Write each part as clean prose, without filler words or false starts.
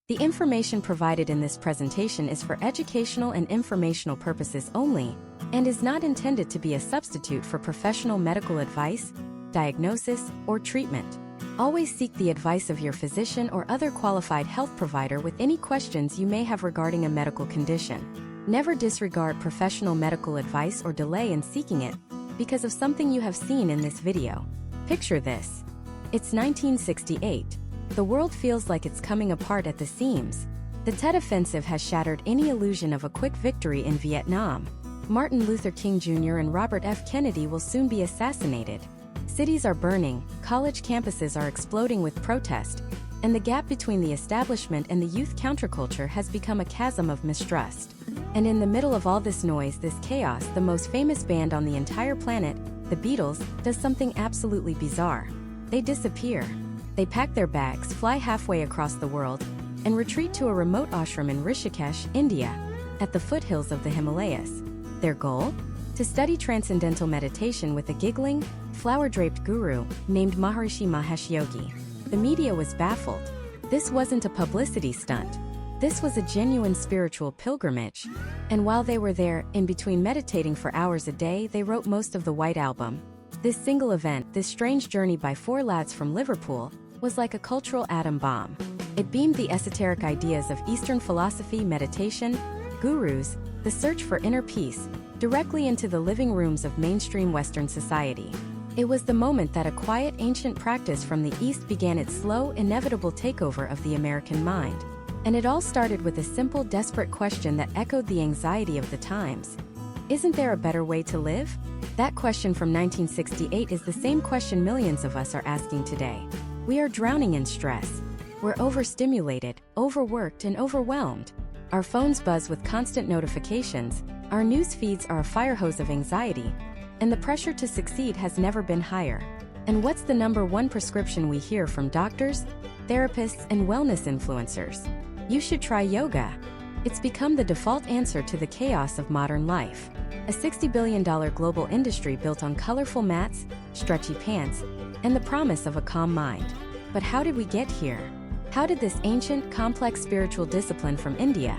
The information provided in this presentation is for educational and informational purposes only, and is not intended to be a substitute for professional medical advice, diagnosis, or treatment. Always seek the advice of your physician or other qualified health provider with any questions you may have regarding a medical condition. Never disregard professional medical advice or delay in seeking it because of something you have seen in this video. Picture this. It's 1968. The world feels like it's coming apart at the seams. The Tet Offensive has shattered any illusion of a quick victory in Vietnam. Martin Luther King Jr. and Robert F. Kennedy will soon be assassinated. Cities are burning, college campuses are exploding with protest, and the gap between the establishment and the youth counterculture has become a chasm of mistrust. And in the middle of all this noise, this chaos, the most famous band on the entire planet, the Beatles, does something absolutely bizarre. They disappear. They pack their bags, fly halfway across the world, and retreat to a remote ashram in Rishikesh, India, at the foothills of the Himalayas. Their goal? To study transcendental meditation with a giggling, flower-draped guru named Maharishi Mahesh Yogi. The media was baffled. This wasn't a publicity stunt. This was a genuine spiritual pilgrimage. And while they were there, in between meditating for hours a day, they wrote most of the White Album. This single event, this strange journey by four lads from Liverpool, was like a cultural atom bomb. It beamed the esoteric ideas of Eastern philosophy, meditation, gurus, the search for inner peace, directly into the living rooms of mainstream Western society. It was the moment that a quiet, ancient practice from the East began its slow, inevitable takeover of the American mind. And it all started with a simple, desperate question that echoed the anxiety of the times. Isn't there a better way to live? That question from 1968 is the same question millions of us are asking today. We are drowning in stress. We're overstimulated, overworked, and overwhelmed. Our phones buzz with constant notifications, our news feeds are a fire hose of anxiety, and the pressure to succeed has never been higher. And what's the number one prescription we hear from doctors, therapists, and wellness influencers? You should try yoga. It's become the default answer to the chaos of modern life. A $60 billion global industry built on colorful mats, stretchy pants, and the promise of a calm mind. But how did we get here? How did this ancient, complex spiritual discipline from India,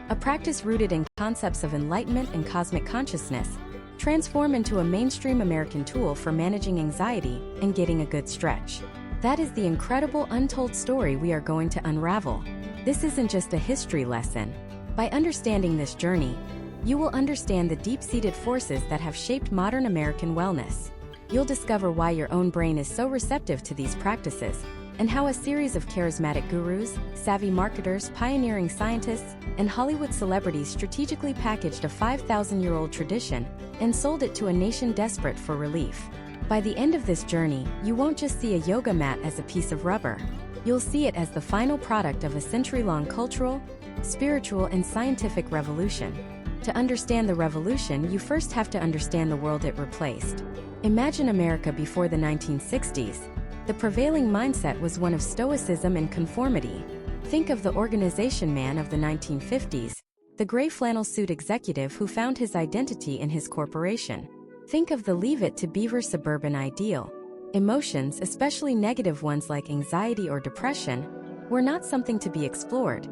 a practice rooted in concepts of enlightenment and cosmic consciousness, transform into a mainstream American tool for managing anxiety and getting a good stretch? That is the incredible untold story we are going to unravel. This isn't just a history lesson. By understanding this journey, you will understand the deep-seated forces that have shaped modern American wellness. You'll discover why your own brain is so receptive to these practices, and how a series of charismatic gurus, savvy marketers, pioneering scientists, and Hollywood celebrities strategically packaged a 5,000-year-old tradition and sold it to a nation desperate for relief. By the end of this journey, you won't just see a yoga mat as a piece of rubber. You'll see it as the final product of a century-long cultural, spiritual, and scientific revolution. To understand the revolution, you first have to understand the world it replaced. Imagine America before the 1960s. The prevailing mindset was one of stoicism and conformity. Think of the organization man of the 1950s, the gray flannel suit executive who found his identity in his corporation. Think of the Leave It to Beaver suburban ideal. Emotions, especially negative ones like anxiety or depression, were not something to be explored.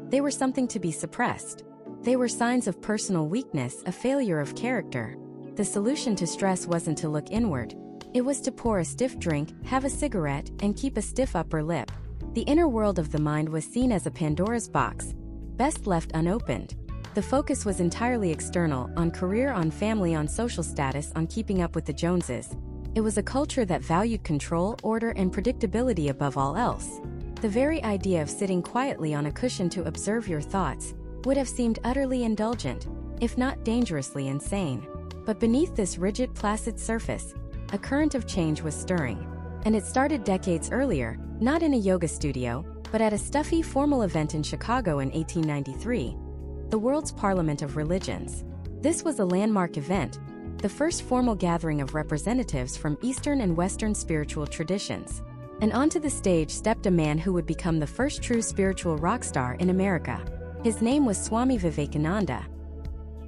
They were something to be suppressed. They were signs of personal weakness, a failure of character. The solution to stress wasn't to look inward. It was to pour a stiff drink, have a cigarette, and keep a stiff upper lip. The inner world of the mind was seen as a Pandora's box, best left unopened. The focus was entirely external, on career, on family, on social status, on keeping up with the Joneses. It was a culture that valued control, order, and predictability above all else. The very idea of sitting quietly on a cushion to observe your thoughts would have seemed utterly indulgent, if not dangerously insane. But beneath this rigid, placid surface, a current of change was stirring. And it started decades earlier, not in a yoga studio, but at a stuffy, formal event in Chicago in 1893, the world's Parliament of Religions. This was a landmark event, the first formal gathering of representatives from Eastern and Western spiritual traditions. And onto the stage stepped a man who would become the first true spiritual rock star in America. His name was Swami Vivekananda.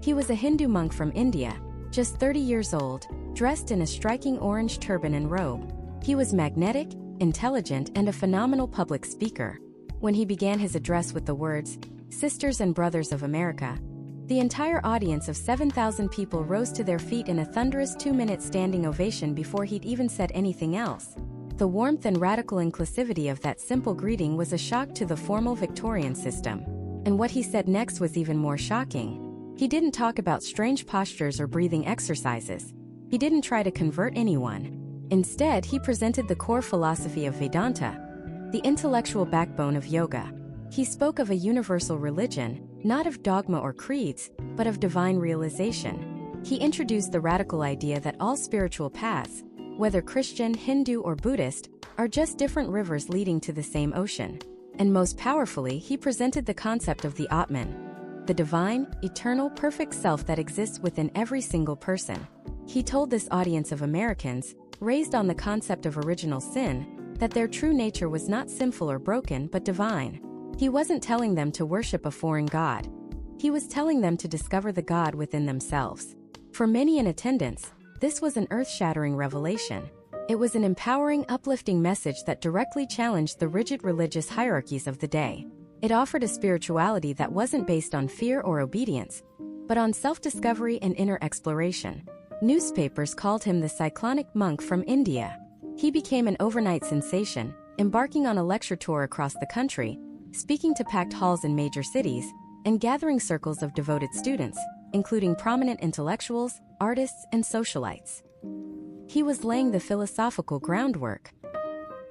He was a Hindu monk from India, just 30 years old, dressed in a striking orange turban and robe. He was magnetic, intelligent, and a phenomenal public speaker. When he began his address with the words, "Sisters and Brothers of America," the entire audience of 7,000 people rose to their feet in a thunderous 2-minute standing ovation before he'd even said anything else. The warmth and radical inclusivity of that simple greeting was a shock to the formal Victorian system. And what he said next was even more shocking. He didn't talk about strange postures or breathing exercises. He didn't try to convert anyone. Instead, he presented the core philosophy of Vedanta, the intellectual backbone of yoga. He spoke of a universal religion, not of dogma or creeds, but of divine realization. He introduced the radical idea that all spiritual paths, whether Christian, Hindu, or Buddhist, are just different rivers leading to the same ocean. And most powerfully, he presented the concept of the Atman, the divine, eternal, perfect self that exists within every single person. He told this audience of Americans, raised on the concept of original sin, that their true nature was not sinful or broken but divine. He wasn't telling them to worship a foreign god. He was telling them to discover the God within themselves. For many in attendance, this was an earth-shattering revelation. It was an empowering, uplifting message that directly challenged the rigid religious hierarchies of the day. It offered a spirituality that wasn't based on fear or obedience, but on self-discovery and inner exploration. Newspapers called him the cyclonic monk from India. He became an overnight sensation, embarking on a lecture tour across the country, speaking to packed halls in major cities, and gathering circles of devoted students, including prominent intellectuals, artists, and socialites. He was laying the philosophical groundwork.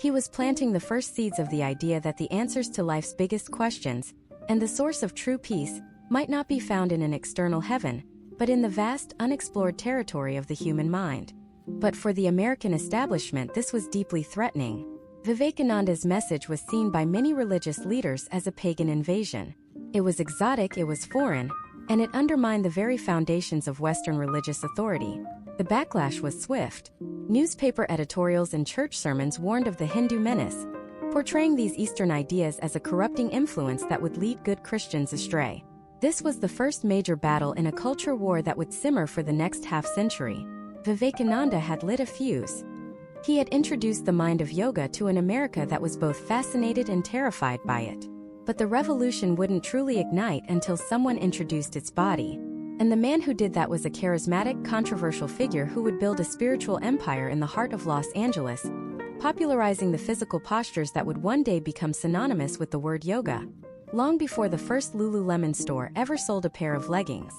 He was planting the first seeds of the idea that the answers to life's biggest questions, and the source of true peace, might not be found in an external heaven, but in the vast, unexplored territory of the human mind. But for the American establishment, this was deeply threatening. Vivekananda's message was seen by many religious leaders as a pagan invasion. It was exotic, it was foreign, and it undermined the very foundations of Western religious authority. The backlash was swift. Newspaper editorials and church sermons warned of the Hindu menace, portraying these Eastern ideas as a corrupting influence that would lead good Christians astray. This was the first major battle in a culture war that would simmer for the next half-century. Vivekananda had lit a fuse. He had introduced the mind of yoga to an America that was both fascinated and terrified by it. But the revolution wouldn't truly ignite until someone introduced its body. And the man who did that was a charismatic, controversial figure who would build a spiritual empire in the heart of Los Angeles, popularizing the physical postures that would one day become synonymous with the word yoga, long before the first Lululemon store ever sold a pair of leggings.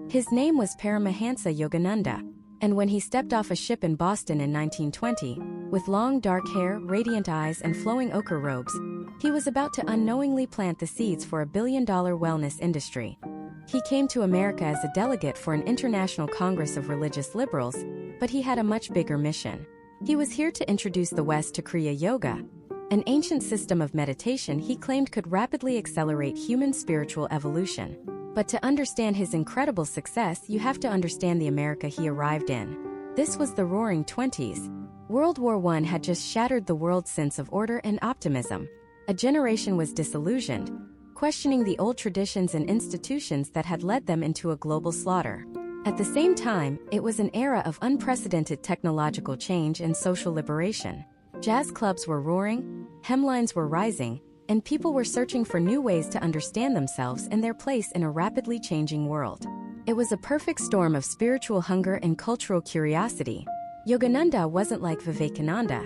His name was Paramahansa Yogananda, and when he stepped off a ship in Boston in 1920, with long dark hair, radiant eyes, and flowing ochre robes, he was about to unknowingly plant the seeds for a billion-dollar wellness industry. He came to America as a delegate for an international congress of religious liberals, but he had a much bigger mission. He was here to introduce the West to Kriya Yoga, an ancient system of meditation he claimed could rapidly accelerate human spiritual evolution. But to understand his incredible success, you have to understand the America he arrived in. This was the Roaring '20s. World War I had just shattered the world's sense of order and optimism. A generation was disillusioned, questioning the old traditions and institutions that had led them into a global slaughter. At the same time, it was an era of unprecedented technological change and social liberation. Jazz clubs were roaring, hemlines were rising, and people were searching for new ways to understand themselves and their place in a rapidly changing world. It was a perfect storm of spiritual hunger and cultural curiosity. Yogananda wasn't like Vivekananda,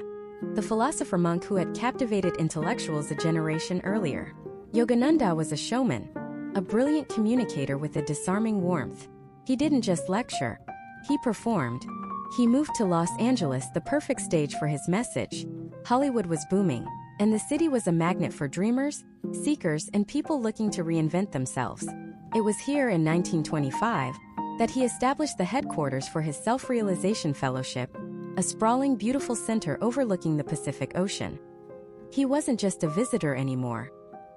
the philosopher monk who had captivated intellectuals a generation earlier. Yogananda was a showman, a brilliant communicator with a disarming warmth. He didn't just lecture, he performed. He moved to Los Angeles, the perfect stage for his message. Hollywood was booming, and the city was a magnet for dreamers, seekers, and people looking to reinvent themselves. It was here in 1925 that he established the headquarters for his Self-Realization Fellowship, a sprawling, beautiful center overlooking the Pacific Ocean. He wasn't just a visitor anymore.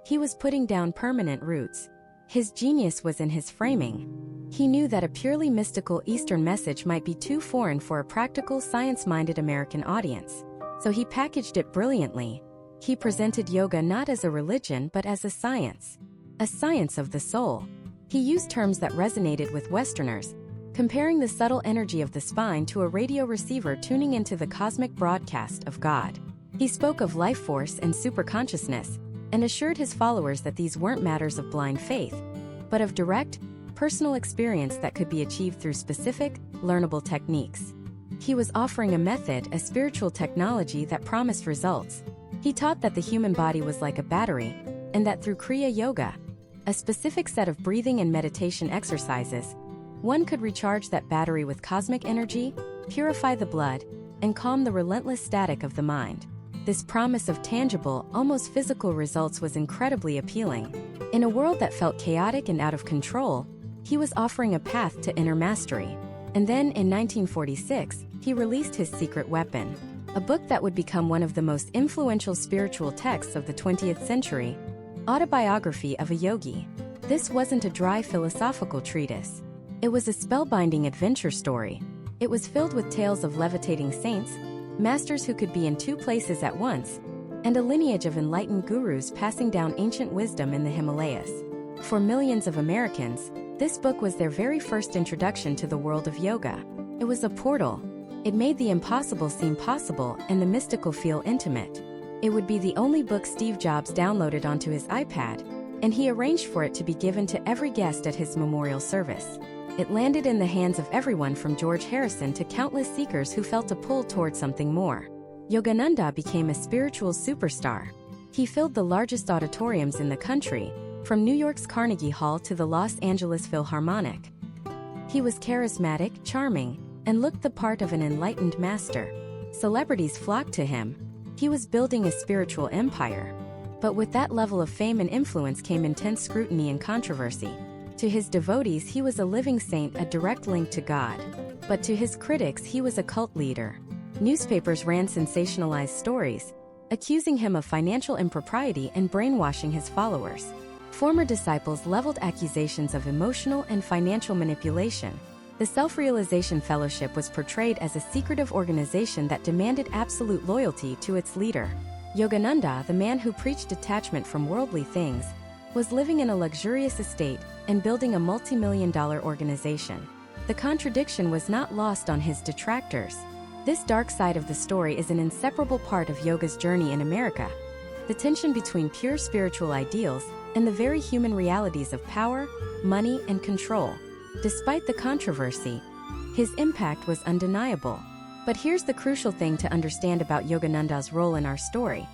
He was putting down permanent roots. His genius was in his framing. He knew that a purely mystical Eastern message might be too foreign for a practical, science-minded American audience. So he packaged it brilliantly. He presented yoga not as a religion but as a science of the soul. He used terms that resonated with Westerners, comparing the subtle energy of the spine to a radio receiver tuning into the cosmic broadcast of God. He spoke of life force and superconsciousness, and assured his followers that these weren't matters of blind faith, but of direct, personal experience that could be achieved through specific, learnable techniques. He was offering a method, a spiritual technology that promised results. He taught that the human body was like a battery, and that through Kriya Yoga, a specific set of breathing and meditation exercises, one could recharge that battery with cosmic energy, purify the blood, and calm the relentless static of the mind. This promise of tangible, almost physical results was incredibly appealing. In a world that felt chaotic and out of control, he was offering a path to inner mastery. And then, in 1946, he released his secret weapon, a book that would become one of the most influential spiritual texts of the 20th century, Autobiography of a Yogi. This wasn't a dry philosophical treatise. It was a spellbinding adventure story. It was filled with tales of levitating saints, masters who could be in two places at once, and a lineage of enlightened gurus passing down ancient wisdom in the Himalayas. For millions of Americans, this book was their very first introduction to the world of yoga. It was a portal. It made the impossible seem possible and the mystical feel intimate. It would be the only book Steve Jobs downloaded onto his iPad, and he arranged for it to be given to every guest at his memorial service. It landed in the hands of everyone from George Harrison to countless seekers who felt a pull toward something more. Yogananda became a spiritual superstar. He filled the largest auditoriums in the country, from New York's Carnegie Hall to the Los Angeles Philharmonic. He was charismatic, charming, and looked the part of an enlightened master. Celebrities flocked to him. He was building a spiritual empire. But with that level of fame and influence came intense scrutiny and controversy. To his devotees, he was a living saint, a direct link to God. But to his critics, he was a cult leader. Newspapers ran sensationalized stories, accusing him of financial impropriety and brainwashing his followers. Former disciples leveled accusations of emotional and financial manipulation. The Self-Realization Fellowship was portrayed as a secretive organization that demanded absolute loyalty to its leader. Yogananda, the man who preached detachment from worldly things, was living in a luxurious estate and building a multi-million-dollar organization. The contradiction was not lost on his detractors. This dark side of the story is an inseparable part of yoga's journey in America. The tension between pure spiritual ideals and the very human realities of power, money, and control. Despite the controversy, his impact was undeniable. But here's the crucial thing to understand about Yogananda's role in our story.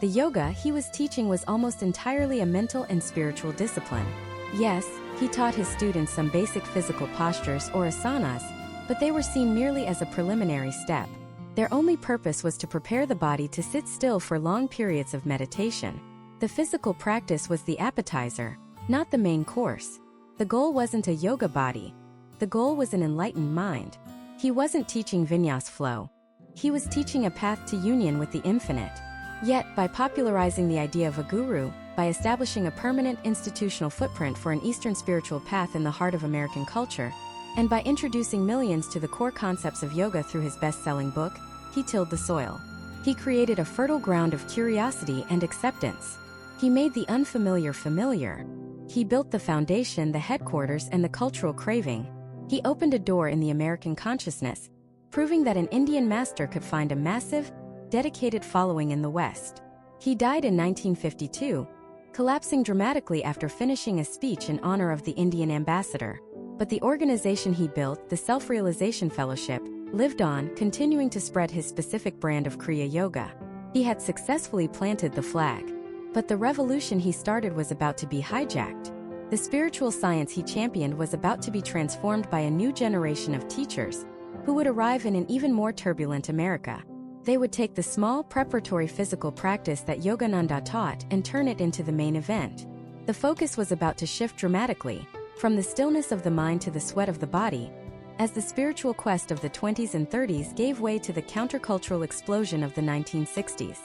The yoga he was teaching was almost entirely a mental and spiritual discipline. Yes, he taught his students some basic physical postures or asanas, but they were seen merely as a preliminary step. Their only purpose was to prepare the body to sit still for long periods of meditation. The physical practice was the appetizer, not the main course. The goal wasn't a yoga body. The goal was an enlightened mind. He wasn't teaching vinyas flow. He was teaching a path to union with the infinite. Yet, by popularizing the idea of a guru, by establishing a permanent institutional footprint for an Eastern spiritual path in the heart of American culture, and by introducing millions to the core concepts of yoga through his best-selling book, he tilled the soil. He created a fertile ground of curiosity and acceptance. He made the unfamiliar familiar. He built the foundation, the headquarters, and the cultural craving. He opened a door in the American consciousness, proving that an Indian master could find a massive, dedicated following in the West. He died in 1952, collapsing dramatically after finishing a speech in honor of the Indian ambassador. But the organization he built, the Self-Realization Fellowship, lived on, continuing to spread his specific brand of Kriya Yoga. He had successfully planted the flag. But the revolution he started was about to be hijacked. The spiritual science he championed was about to be transformed by a new generation of teachers, who would arrive in an even more turbulent America. They would take the small, preparatory physical practice that Yogananda taught and turn it into the main event. The focus was about to shift dramatically, from the stillness of the mind to the sweat of the body, as the spiritual quest of the 20s and 30s gave way to the countercultural explosion of the 1960s.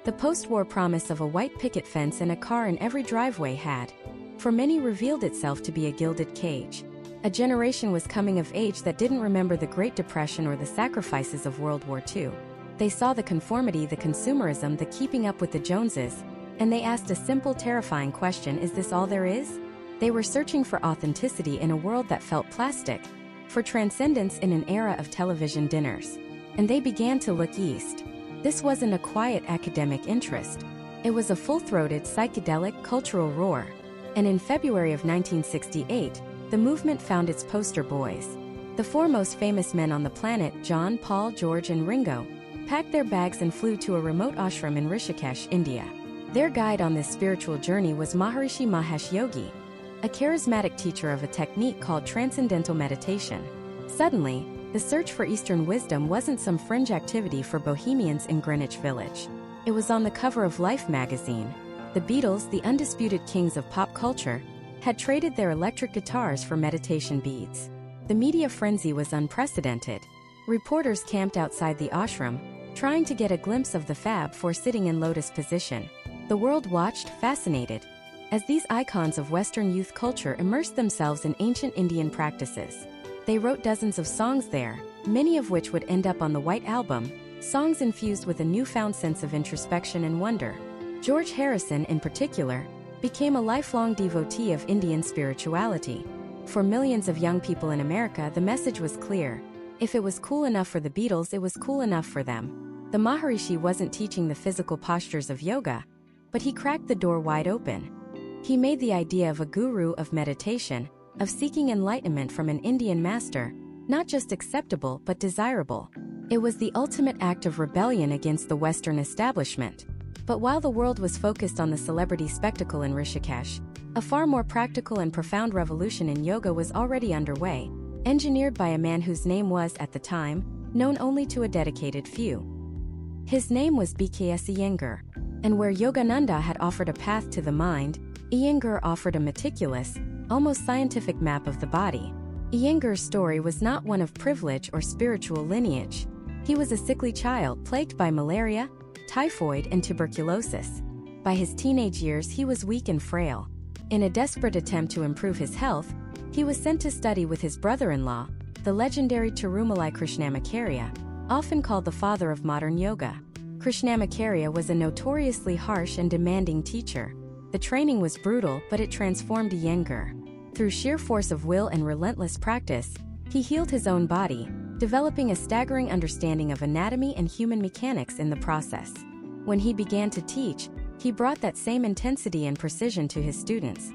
The post-war promise of a white picket fence and a car in every driveway had, for many, revealed itself to be a gilded cage. A generation was coming of age that didn't remember the Great Depression or the sacrifices of World War II. They saw the conformity, the consumerism, the keeping up with the Joneses, and they asked a simple, terrifying question: is this all there is? They were searching for authenticity in a world that felt plastic, for transcendence in an era of television dinners. And they began to look east. This wasn't a quiet academic interest. It was a full-throated psychedelic cultural roar. And in February of 1968, the movement found its poster boys. The four most famous men on the planet, John, Paul, George, and Ringo, packed their bags and flew to a remote ashram in Rishikesh, India. Their guide on this spiritual journey was Maharishi Mahesh Yogi, a charismatic teacher of a technique called transcendental meditation. Suddenly, the search for Eastern wisdom wasn't some fringe activity for bohemians in Greenwich Village. It was on the cover of Life magazine. The Beatles, the undisputed kings of pop culture, had traded their electric guitars for meditation beads. The media frenzy was unprecedented. Reporters camped outside the ashram, trying to get a glimpse of the Fab Four sitting in lotus position. The world watched, fascinated, as these icons of Western youth culture immersed themselves in ancient Indian practices. They wrote dozens of songs there, many of which would end up on the White Album, songs infused with a newfound sense of introspection and wonder. George Harrison, in particular, became a lifelong devotee of Indian spirituality. For millions of young people in America, the message was clear. If it was cool enough for the Beatles, it was cool enough for them. The Maharishi wasn't teaching the physical postures of yoga, but he cracked the door wide open. He made the idea of a guru of meditation, of seeking enlightenment from an Indian master, not just acceptable but desirable. It was the ultimate act of rebellion against the Western establishment. But while the world was focused on the celebrity spectacle in Rishikesh, a far more practical and profound revolution in yoga was already underway, engineered by a man whose name was, at the time, known only to a dedicated few. His name was B.K.S. Iyengar, and where Yogananda had offered a path to the mind, Iyengar offered a meticulous, almost scientific map of the body. Iyengar's story was not one of privilege or spiritual lineage. He was a sickly child plagued by malaria, typhoid, and tuberculosis. By his teenage years, he was weak and frail. In a desperate attempt to improve his health, he was sent to study with his brother-in-law, the legendary Tirumalai Krishnamacharya, often called the father of modern yoga. Krishnamacharya was a notoriously harsh and demanding teacher. The training was brutal, but it transformed Iyengar. Through sheer force of will and relentless practice, he healed his own body, developing a staggering understanding of anatomy and human mechanics in the process. When he began to teach, he brought that same intensity and precision to his students.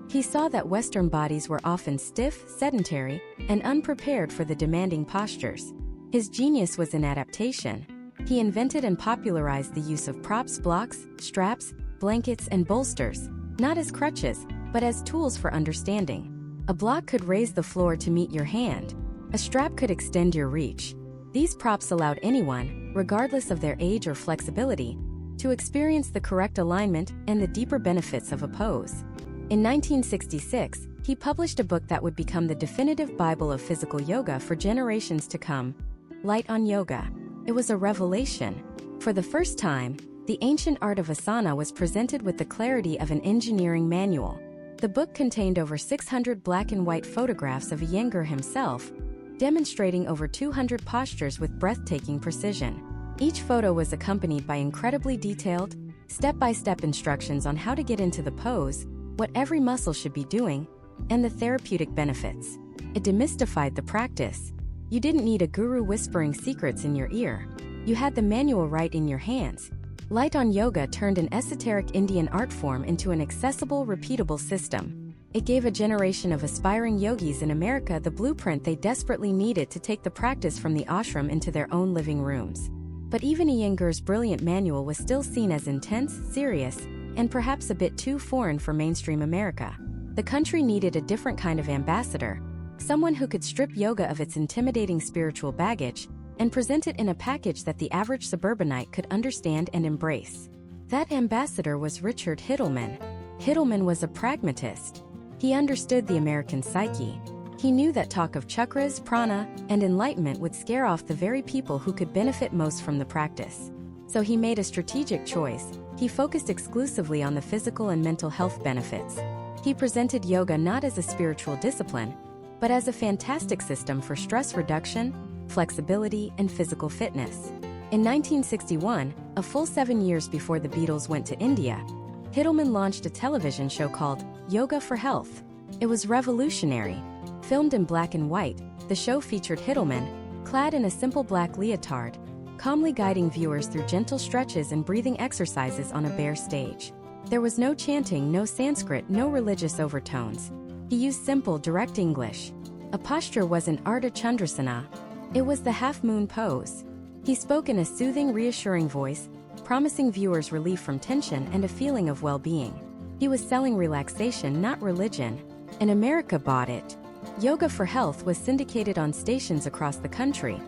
He saw that Western bodies were often stiff, sedentary, and unprepared for the demanding postures. His genius was in adaptation. He invented and popularized the use of props, blocks, straps, blankets, and bolsters, not as crutches, but as tools for understanding. A block could raise the floor to meet your hand. A strap could extend your reach. These props allowed anyone, regardless of their age or flexibility, to experience the correct alignment and the deeper benefits of a pose. In 1966, he published a book that would become the definitive Bible of physical yoga for generations to come, Light on Yoga. It was a revelation. For the first time, the ancient art of asana was presented with the clarity of an engineering manual. The book contained over 600 black and white photographs of Iyengar himself, demonstrating over 200 postures with breathtaking precision. Each photo was accompanied by incredibly detailed, step-by-step instructions on how to get into the pose, what every muscle should be doing, and the therapeutic benefits. It demystified the practice. You didn't need a guru whispering secrets in your ear. You had the manual right in your hands. Light on Yoga turned an esoteric Indian art form into an accessible, repeatable system. It gave a generation of aspiring yogis in America the blueprint they desperately needed to take the practice from the ashram into their own living rooms. But even Iyengar's brilliant manual was still seen as intense, serious, and perhaps a bit too foreign for mainstream America. The country needed a different kind of ambassador, someone who could strip yoga of its intimidating spiritual baggage and present it in a package that the average suburbanite could understand and embrace. That ambassador was Richard Hittleman. Hittleman was a pragmatist. He understood the American psyche. He knew that talk of chakras, prana, and enlightenment would scare off the very people who could benefit most from the practice. So he made a strategic choice. He focused exclusively on the physical and mental health benefits. He presented yoga not as a spiritual discipline, but as a fantastic system for stress reduction, flexibility, and physical fitness. In 1961, a full 7 years before the Beatles went to India, Hittleman launched a television show called Yoga for Health. It was revolutionary. Filmed in black and white, the show featured Hittleman, clad in a simple black leotard, calmly guiding viewers through gentle stretches and breathing exercises on a bare stage. There was no chanting, no Sanskrit, no religious overtones. He used simple, direct English. A posture wasn't Ardha Chandrasana. It was the half-moon pose. He spoke in a soothing, reassuring voice, promising viewers relief from tension and a feeling of well-being. He was selling relaxation, not religion, and America bought it. Yoga for Health was syndicated on stations across the country,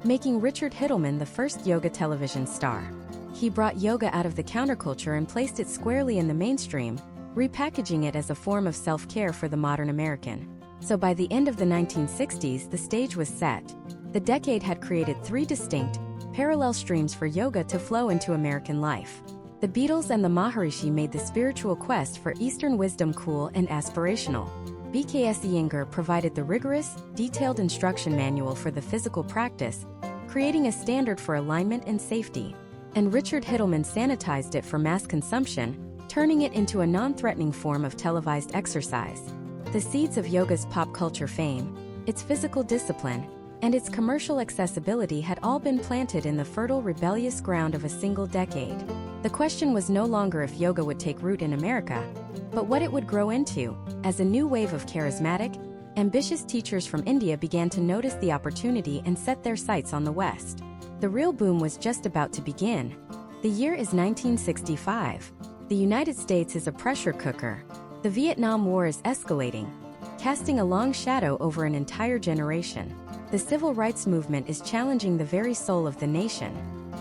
making Richard Hittleman the first yoga television star. He brought yoga out of the counterculture and placed it squarely in the mainstream, repackaging it as a form of self-care for the modern American. So by the end of the 1960s, the stage was set. The decade had created three distinct, parallel streams for yoga to flow into American life. The Beatles and the Maharishi made the spiritual quest for Eastern wisdom cool and aspirational. B.K.S. Iyengar provided the rigorous, detailed instruction manual for the physical practice, creating a standard for alignment and safety. And Richard Hittleman sanitized it for mass consumption, turning it into a non-threatening form of televised exercise. The seeds of yoga's pop culture fame, its physical discipline, and its commercial accessibility had all been planted in the fertile, rebellious ground of a single decade. The question was no longer if yoga would take root in America, but what it would grow into, as a new wave of charismatic, ambitious teachers from India began to notice the opportunity and set their sights on the West. The real boom was just about to begin. The year is 1965. The United States is a pressure cooker. The Vietnam War is escalating, casting a long shadow over an entire generation. The civil rights movement is challenging the very soul of the nation.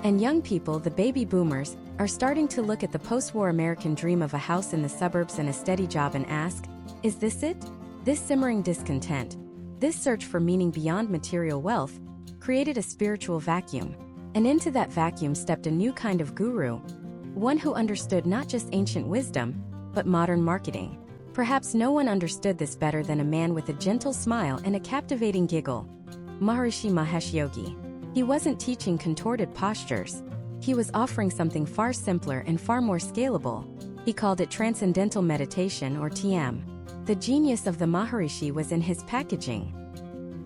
And young people, the baby boomers, are starting to look at the post-war American dream of a house in the suburbs and a steady job and ask, is this it? This simmering discontent, this search for meaning beyond material wealth, created a spiritual vacuum. And into that vacuum stepped a new kind of guru, one who understood not just ancient wisdom, but modern marketing. Perhaps no one understood this better than a man with a gentle smile and a captivating giggle. Maharishi Mahesh Yogi. He wasn't teaching contorted postures. He was offering something far simpler and far more scalable. He called it Transcendental Meditation, or TM. The genius of the Maharishi was in his packaging.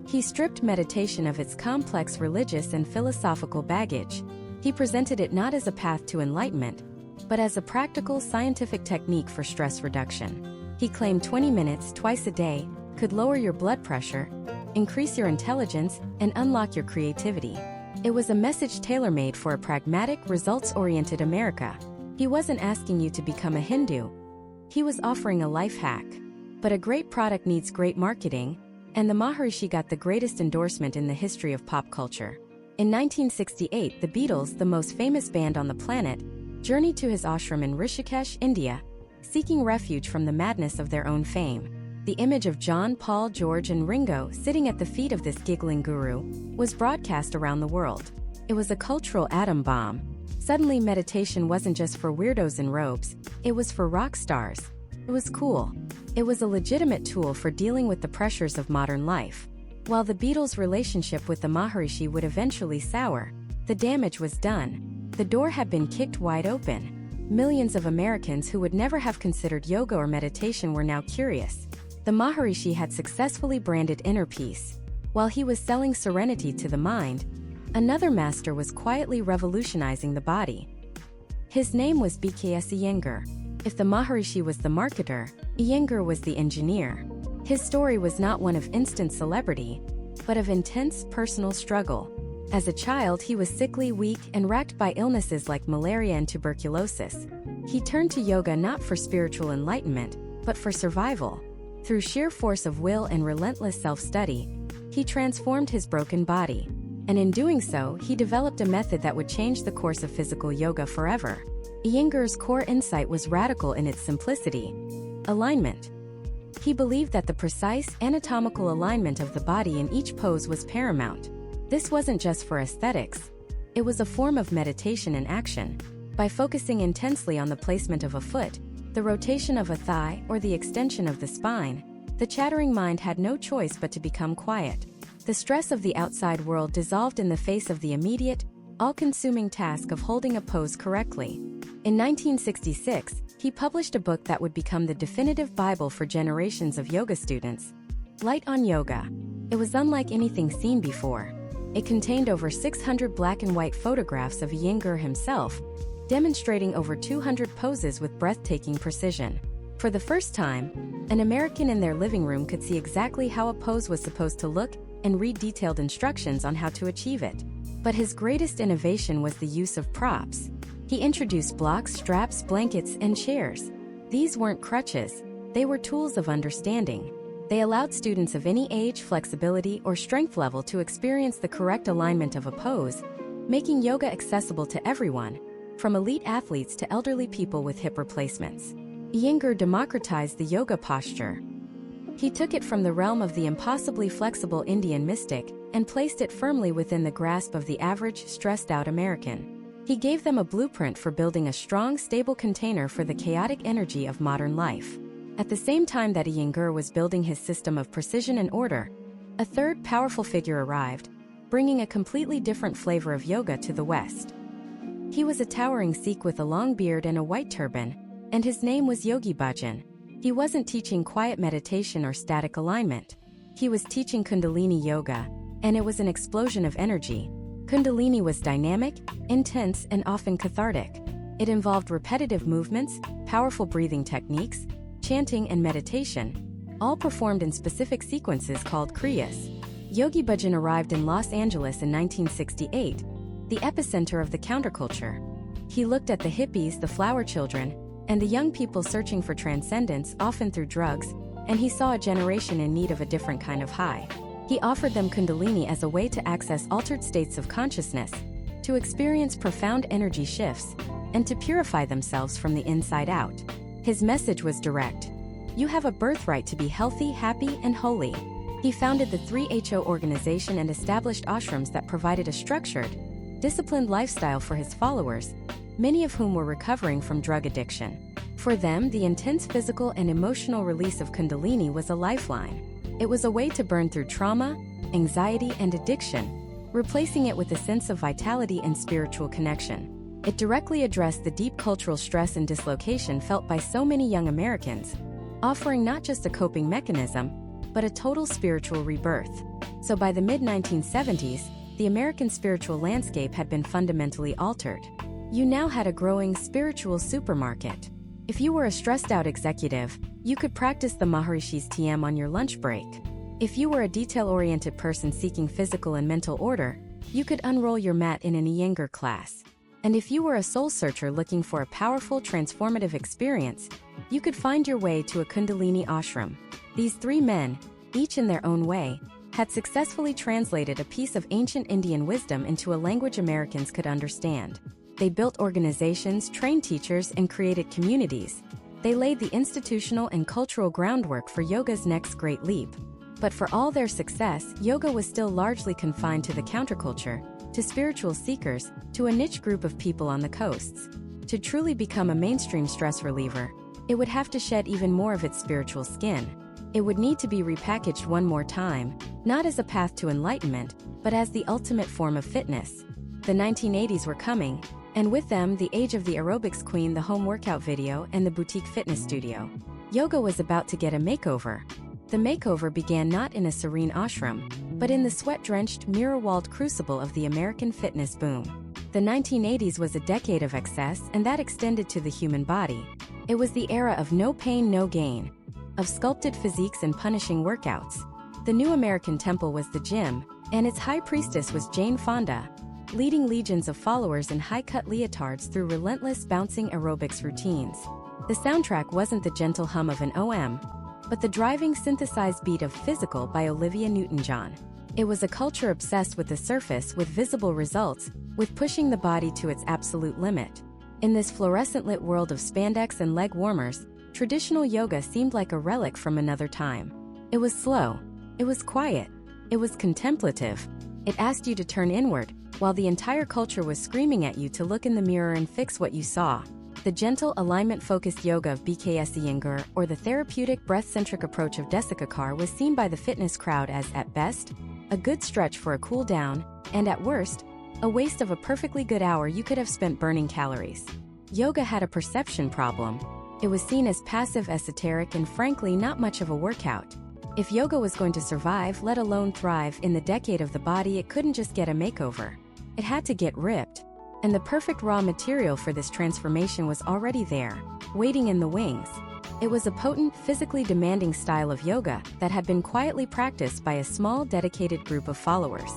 He stripped meditation of its complex religious and philosophical baggage. He presented it not as a path to enlightenment, but as a practical scientific technique for stress reduction. He claimed 20 minutes twice a day could lower your blood pressure, increase your intelligence, and unlock your creativity. It was a message tailor-made for a pragmatic, results-oriented America. He wasn't asking you to become a Hindu. He was offering a life hack. But a great product needs great marketing, and the Maharishi got the greatest endorsement in the history of pop culture. In 1968, the Beatles, the most famous band on the planet, journeyed to his ashram in Rishikesh, India, seeking refuge from the madness of their own fame. The image of John, Paul, George, and Ringo sitting at the feet of this giggling guru was broadcast around the world. It was a cultural atom bomb. Suddenly, meditation wasn't just for weirdos in robes, it was for rock stars. It was cool. It was a legitimate tool for dealing with the pressures of modern life. While the Beatles' relationship with the Maharishi would eventually sour, the damage was done. The door had been kicked wide open. Millions of Americans who would never have considered yoga or meditation were now curious. The Maharishi had successfully branded inner peace. While he was selling serenity to the mind, another master was quietly revolutionizing the body. His name was B.K.S. Iyengar. If the Maharishi was the marketer, Iyengar was the engineer. His story was not one of instant celebrity, but of intense personal struggle. As a child, he was sickly, weak, and racked by illnesses like malaria and tuberculosis. He turned to yoga not for spiritual enlightenment, but for survival. Through sheer force of will and relentless self-study, he transformed his broken body. And in doing so, he developed a method that would change the course of physical yoga forever. Iyengar's core insight was radical in its simplicity: alignment. He believed that the precise, anatomical alignment of the body in each pose was paramount. This wasn't just for aesthetics. It was a form of meditation in action. By focusing intensely on the placement of a foot, the rotation of a thigh, or the extension of the spine, the chattering mind had no choice but to become quiet. The stress of the outside world dissolved in the face of the immediate, all-consuming task of holding a pose correctly. In 1966, he published a book that would become the definitive Bible for generations of yoga students, Light on Yoga. It was unlike anything seen before. It contained over 600 black and white photographs of Iyengar himself, demonstrating over 200 poses with breathtaking precision. For the first time, an American in their living room could see exactly how a pose was supposed to look and read detailed instructions on how to achieve it. But his greatest innovation was the use of props. He introduced blocks, straps, blankets, and chairs. These weren't crutches, they were tools of understanding. They allowed students of any age, flexibility, or strength level to experience the correct alignment of a pose, making yoga accessible to everyone, from elite athletes to elderly people with hip replacements. Iyengar democratized the yoga posture. He took it from the realm of the impossibly flexible Indian mystic and placed it firmly within the grasp of the average, stressed-out American. He gave them a blueprint for building a strong, stable container for the chaotic energy of modern life. At the same time that Iyengar was building his system of precision and order, a third powerful figure arrived, bringing a completely different flavor of yoga to the West. He was a towering Sikh with a long beard and a white turban, and his name was Yogi Bhajan. He wasn't teaching quiet meditation or static alignment. He was teaching Kundalini yoga, and it was an explosion of energy. Kundalini was dynamic, intense, and often cathartic. It involved repetitive movements, powerful breathing techniques, chanting, and meditation, all performed in specific sequences called kriyas. Yogi Bhajan arrived in Los Angeles in 1968, the epicenter of the counterculture. He looked at the hippies, the flower children, and the young people searching for transcendence, often through drugs, and he saw a generation in need of a different kind of high. He offered them Kundalini as a way to access altered states of consciousness, to experience profound energy shifts, and to purify themselves from the inside out. His message was direct. You have a birthright to be healthy, happy, and holy. He founded the 3HO organization and established ashrams that provided a structured, disciplined lifestyle for his followers, many of whom were recovering from drug addiction. For them, the intense physical and emotional release of Kundalini was a lifeline. It was a way to burn through trauma, anxiety, and addiction, replacing it with a sense of vitality and spiritual connection. It directly addressed the deep cultural stress and dislocation felt by so many young Americans, offering not just a coping mechanism, but a total spiritual rebirth. So by the mid-1970s, the American spiritual landscape had been fundamentally altered. You now had a growing spiritual supermarket. If you were a stressed-out executive, you could practice the Maharishi's TM on your lunch break. If you were a detail-oriented person seeking physical and mental order, you could unroll your mat in an Iyengar class. And if you were a soul searcher looking for a powerful, transformative experience, you could find your way to a Kundalini ashram. These three men, each in their own way, had successfully translated a piece of ancient Indian wisdom into a language Americans could understand. They built organizations, trained teachers, and created communities. They laid the institutional and cultural groundwork for yoga's next great leap. But for all their success, yoga was still largely confined to the counterculture, to spiritual seekers, to a niche group of people on the coasts. To truly become a mainstream stress reliever, it would have to shed even more of its spiritual skin. It would need to be repackaged one more time, not as a path to enlightenment, but as the ultimate form of fitness. The 1980s were coming, and with them the age of the aerobics queen, the home workout video, and the boutique fitness studio. Yoga was about to get a makeover. The makeover began not in a serene ashram, but in the sweat-drenched, mirror-walled crucible of the American fitness boom. The 1980s was a decade of excess, and that extended to the human body. It was the era of no pain, no gain, of sculpted physiques and punishing workouts. The new American temple was the gym, and its high priestess was Jane Fonda, leading legions of followers in high-cut leotards through relentless bouncing aerobics routines. The soundtrack wasn't the gentle hum of an OM, but the driving synthesized beat of Physical by Olivia Newton-John. It was a culture obsessed with the surface, with visible results, with pushing the body to its absolute limit. In this fluorescent-lit world of spandex and leg warmers, traditional yoga seemed like a relic from another time. It was slow. It was quiet. It was contemplative. It asked you to turn inward, while the entire culture was screaming at you to look in the mirror and fix what you saw. The gentle, alignment-focused yoga of BKS Iyengar, or the therapeutic, breath-centric approach of Desika Carr, was seen by the fitness crowd as, at best, a good stretch for a cool down, and at worst, a waste of a perfectly good hour you could have spent burning calories. Yoga had a perception problem. It was seen as passive, esoteric, and frankly not much of a workout. If yoga was going to survive, let alone thrive, in the decade of the body, it couldn't just get a makeover. It had to get ripped. And the perfect raw material for this transformation was already there, waiting in the wings. It was a potent, physically demanding style of yoga that had been quietly practiced by a small, dedicated group of followers.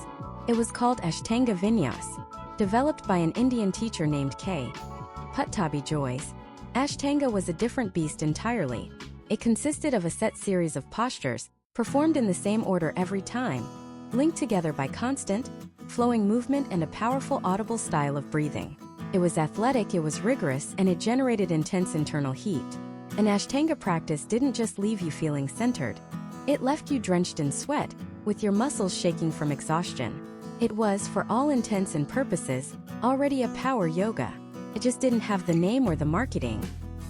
It was called Ashtanga Vinyas, developed by an Indian teacher named K. Pattabhi Jois. Ashtanga was a different beast entirely. It consisted of a set series of postures, performed in the same order every time, linked together by constant, flowing movement and a powerful audible style of breathing. It was athletic, it was rigorous, and it generated intense internal heat. An Ashtanga practice didn't just leave you feeling centered. It left you drenched in sweat, with your muscles shaking from exhaustion. It was, for all intents and purposes, already a power yoga. It just didn't have the name or the marketing.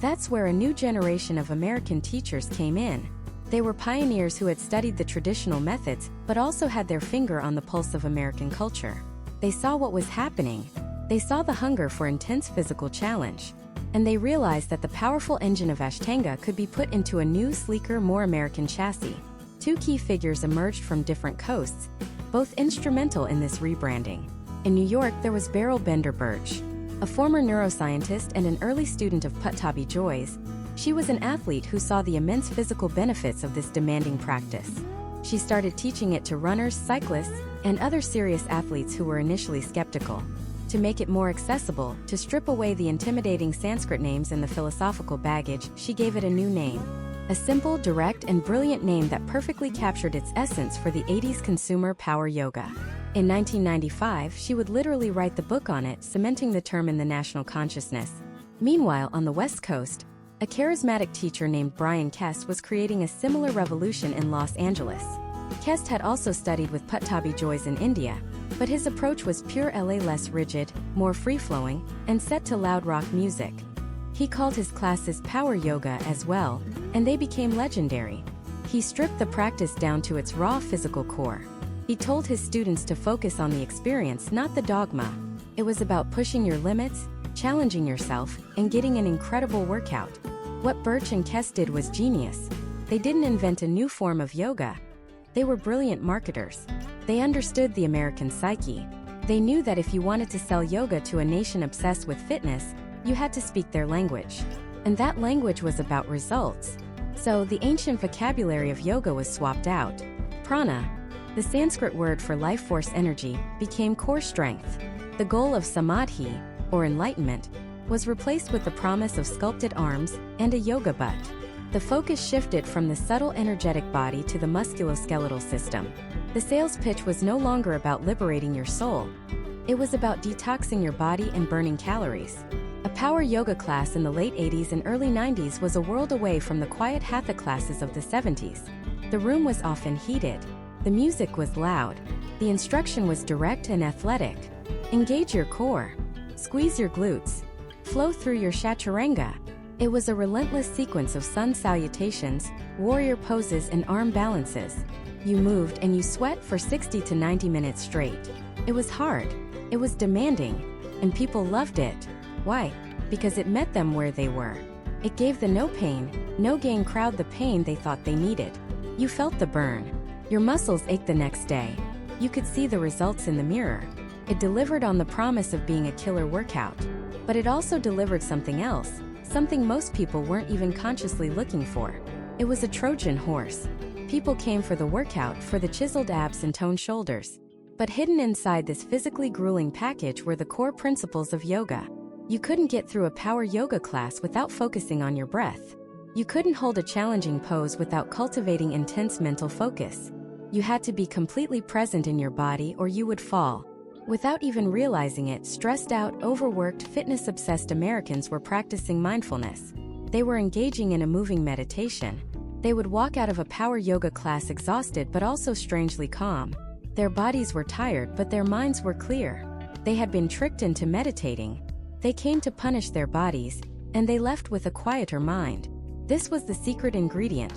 That's where a new generation of American teachers came in. They were pioneers who had studied the traditional methods, but also had their finger on the pulse of American culture. They saw what was happening. They saw the hunger for intense physical challenge. And they realized that the powerful engine of Ashtanga could be put into a new, sleeker, more American chassis. Two key figures emerged from different coasts, both instrumental in this rebranding. In New York, there was Beryl Bender Birch, a former neuroscientist and an early student of Pattabhi Jois. She was an athlete who saw the immense physical benefits of this demanding practice. She started teaching it to runners, cyclists, and other serious athletes who were initially skeptical. To make it more accessible, to strip away the intimidating Sanskrit names and the philosophical baggage, she gave it a new name. A simple, direct, and brilliant name that perfectly captured its essence for the 80s consumer power yoga. In 1995, she would literally write the book on it, cementing the term in the national consciousness. Meanwhile, on the West Coast, a charismatic teacher named Brian Kest was creating a similar revolution in Los Angeles. Kest had also studied with Pattabhi Jois in India, but his approach was pure LA, less rigid, more free-flowing, and set to loud rock music. He called his classes power yoga as well, and they became legendary. He stripped the practice down to its raw physical core. He told his students to focus on the experience, not the dogma. It was about pushing your limits, challenging yourself, and getting an incredible workout. What Birch and Kest did was genius. They didn't invent a new form of yoga. They were brilliant marketers. They understood the American psyche. They knew that if you wanted to sell yoga to a nation obsessed with fitness, you had to speak their language. And that language was about results. So the ancient vocabulary of yoga was swapped out. Prana, the Sanskrit word for life force energy, became core strength. The goal of samadhi, or enlightenment, was replaced with the promise of sculpted arms and a yoga butt. The focus shifted from the subtle energetic body to the musculoskeletal system. The sales pitch was no longer about liberating your soul. It was about detoxing your body and burning calories. A power yoga class in the late 80s and early 90s was a world away from the quiet hatha classes of the 70s. The room was often heated. The music was loud. The instruction was direct and athletic. Engage your core. Squeeze your glutes. Flow through your chaturanga. It was a relentless sequence of sun salutations, warrior poses, and arm balances. You moved and you sweat for 60 to 90 minutes straight. It was hard. It was demanding. And people loved it. Why? Because it met them where they were. It gave the no pain, no gain crowd the pain they thought they needed. You felt the burn. Your muscles ached the next day. You could see the results in the mirror. It delivered on the promise of being a killer workout. But it also delivered something else, something most people weren't even consciously looking for. It was a Trojan horse. People came for the workout, for the chiseled abs and toned shoulders. But hidden inside this physically grueling package were the core principles of yoga. You couldn't get through a power yoga class without focusing on your breath. You couldn't hold a challenging pose without cultivating intense mental focus. You had to be completely present in your body or you would fall. Without even realizing it, stressed out, overworked, fitness-obsessed Americans were practicing mindfulness. They were engaging in a moving meditation. They would walk out of a power yoga class exhausted but also strangely calm. Their bodies were tired but their minds were clear. They had been tricked into meditating. They came to punish their bodies, and they left with a quieter mind. This was the secret ingredient,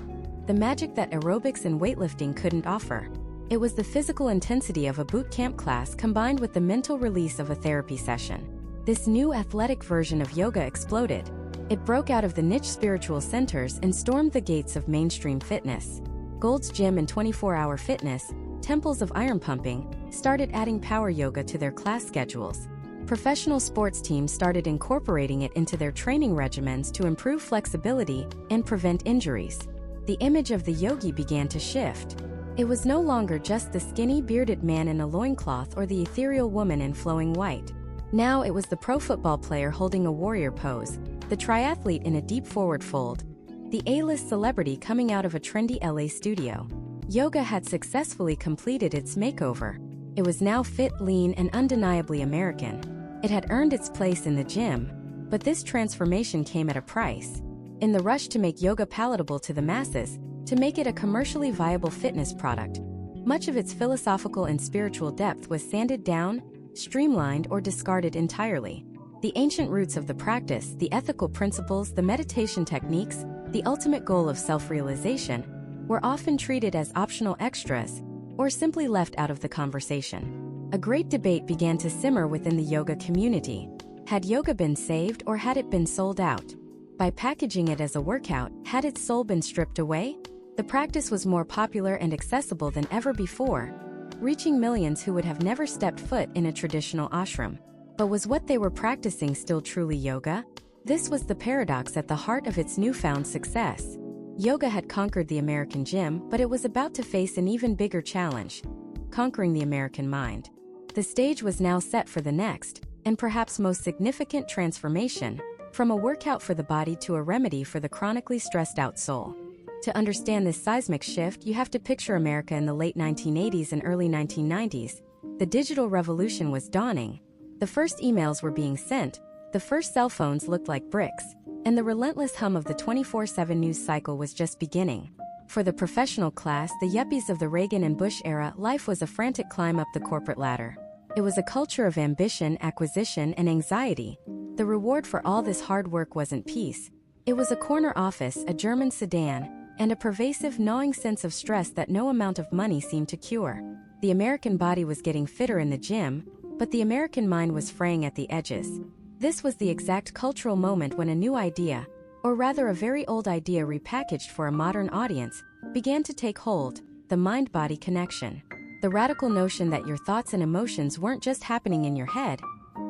the magic that aerobics and weightlifting couldn't offer. It was the physical intensity of a boot camp class combined with the mental release of a therapy session. This new athletic version of yoga exploded. It broke out of the niche spiritual centers and stormed the gates of mainstream fitness. Gold's Gym and 24-hour fitness, temples of iron pumping, started adding power yoga to their class schedules. Professional sports teams started incorporating it into their training regimens to improve flexibility and prevent injuries. The image of the yogi began to shift. It was no longer just the skinny, bearded man in a loincloth or the ethereal woman in flowing white. Now it was the pro football player holding a warrior pose, the triathlete in a deep forward fold, the A-list celebrity coming out of a trendy LA studio. Yoga had successfully completed its makeover. It was now fit, lean, and undeniably American. It had earned its place in the gym, but this transformation came at a price. In the rush to make yoga palatable to the masses, to make it a commercially viable fitness product, much of its philosophical and spiritual depth was sanded down, streamlined, or discarded entirely. The ancient roots of the practice, the ethical principles, the meditation techniques, the ultimate goal of self-realization, were often treated as optional extras, or simply left out of the conversation. A great debate began to simmer within the yoga community. Had yoga been saved, or had it been sold out? By packaging it as a workout, had its soul been stripped away? The practice was more popular and accessible than ever before, reaching millions who would have never stepped foot in a traditional ashram. But was what they were practicing still truly yoga? This was the paradox at the heart of its newfound success. Yoga had conquered the American gym, but it was about to face an even bigger challenge: conquering the American mind. The stage was now set for the next, and perhaps most significant transformation, from a workout for the body to a remedy for the chronically stressed-out soul. To understand this seismic shift, you have to picture America in the late 1980s and early 1990s. The digital revolution was dawning. The first emails were being sent, the first cell phones looked like bricks, and the relentless hum of the 24/7 news cycle was just beginning. For the professional class, the yuppies of the Reagan and Bush era, life was a frantic climb up the corporate ladder. It was a culture of ambition, acquisition, and anxiety. The reward for all this hard work wasn't peace. It was a corner office, a German sedan, and a pervasive, gnawing sense of stress that no amount of money seemed to cure. The American body was getting fitter in the gym, but the American mind was fraying at the edges. This was the exact cultural moment when a new idea, or rather a very old idea repackaged for a modern audience, began to take hold: the mind-body connection. The radical notion that your thoughts and emotions weren't just happening in your head,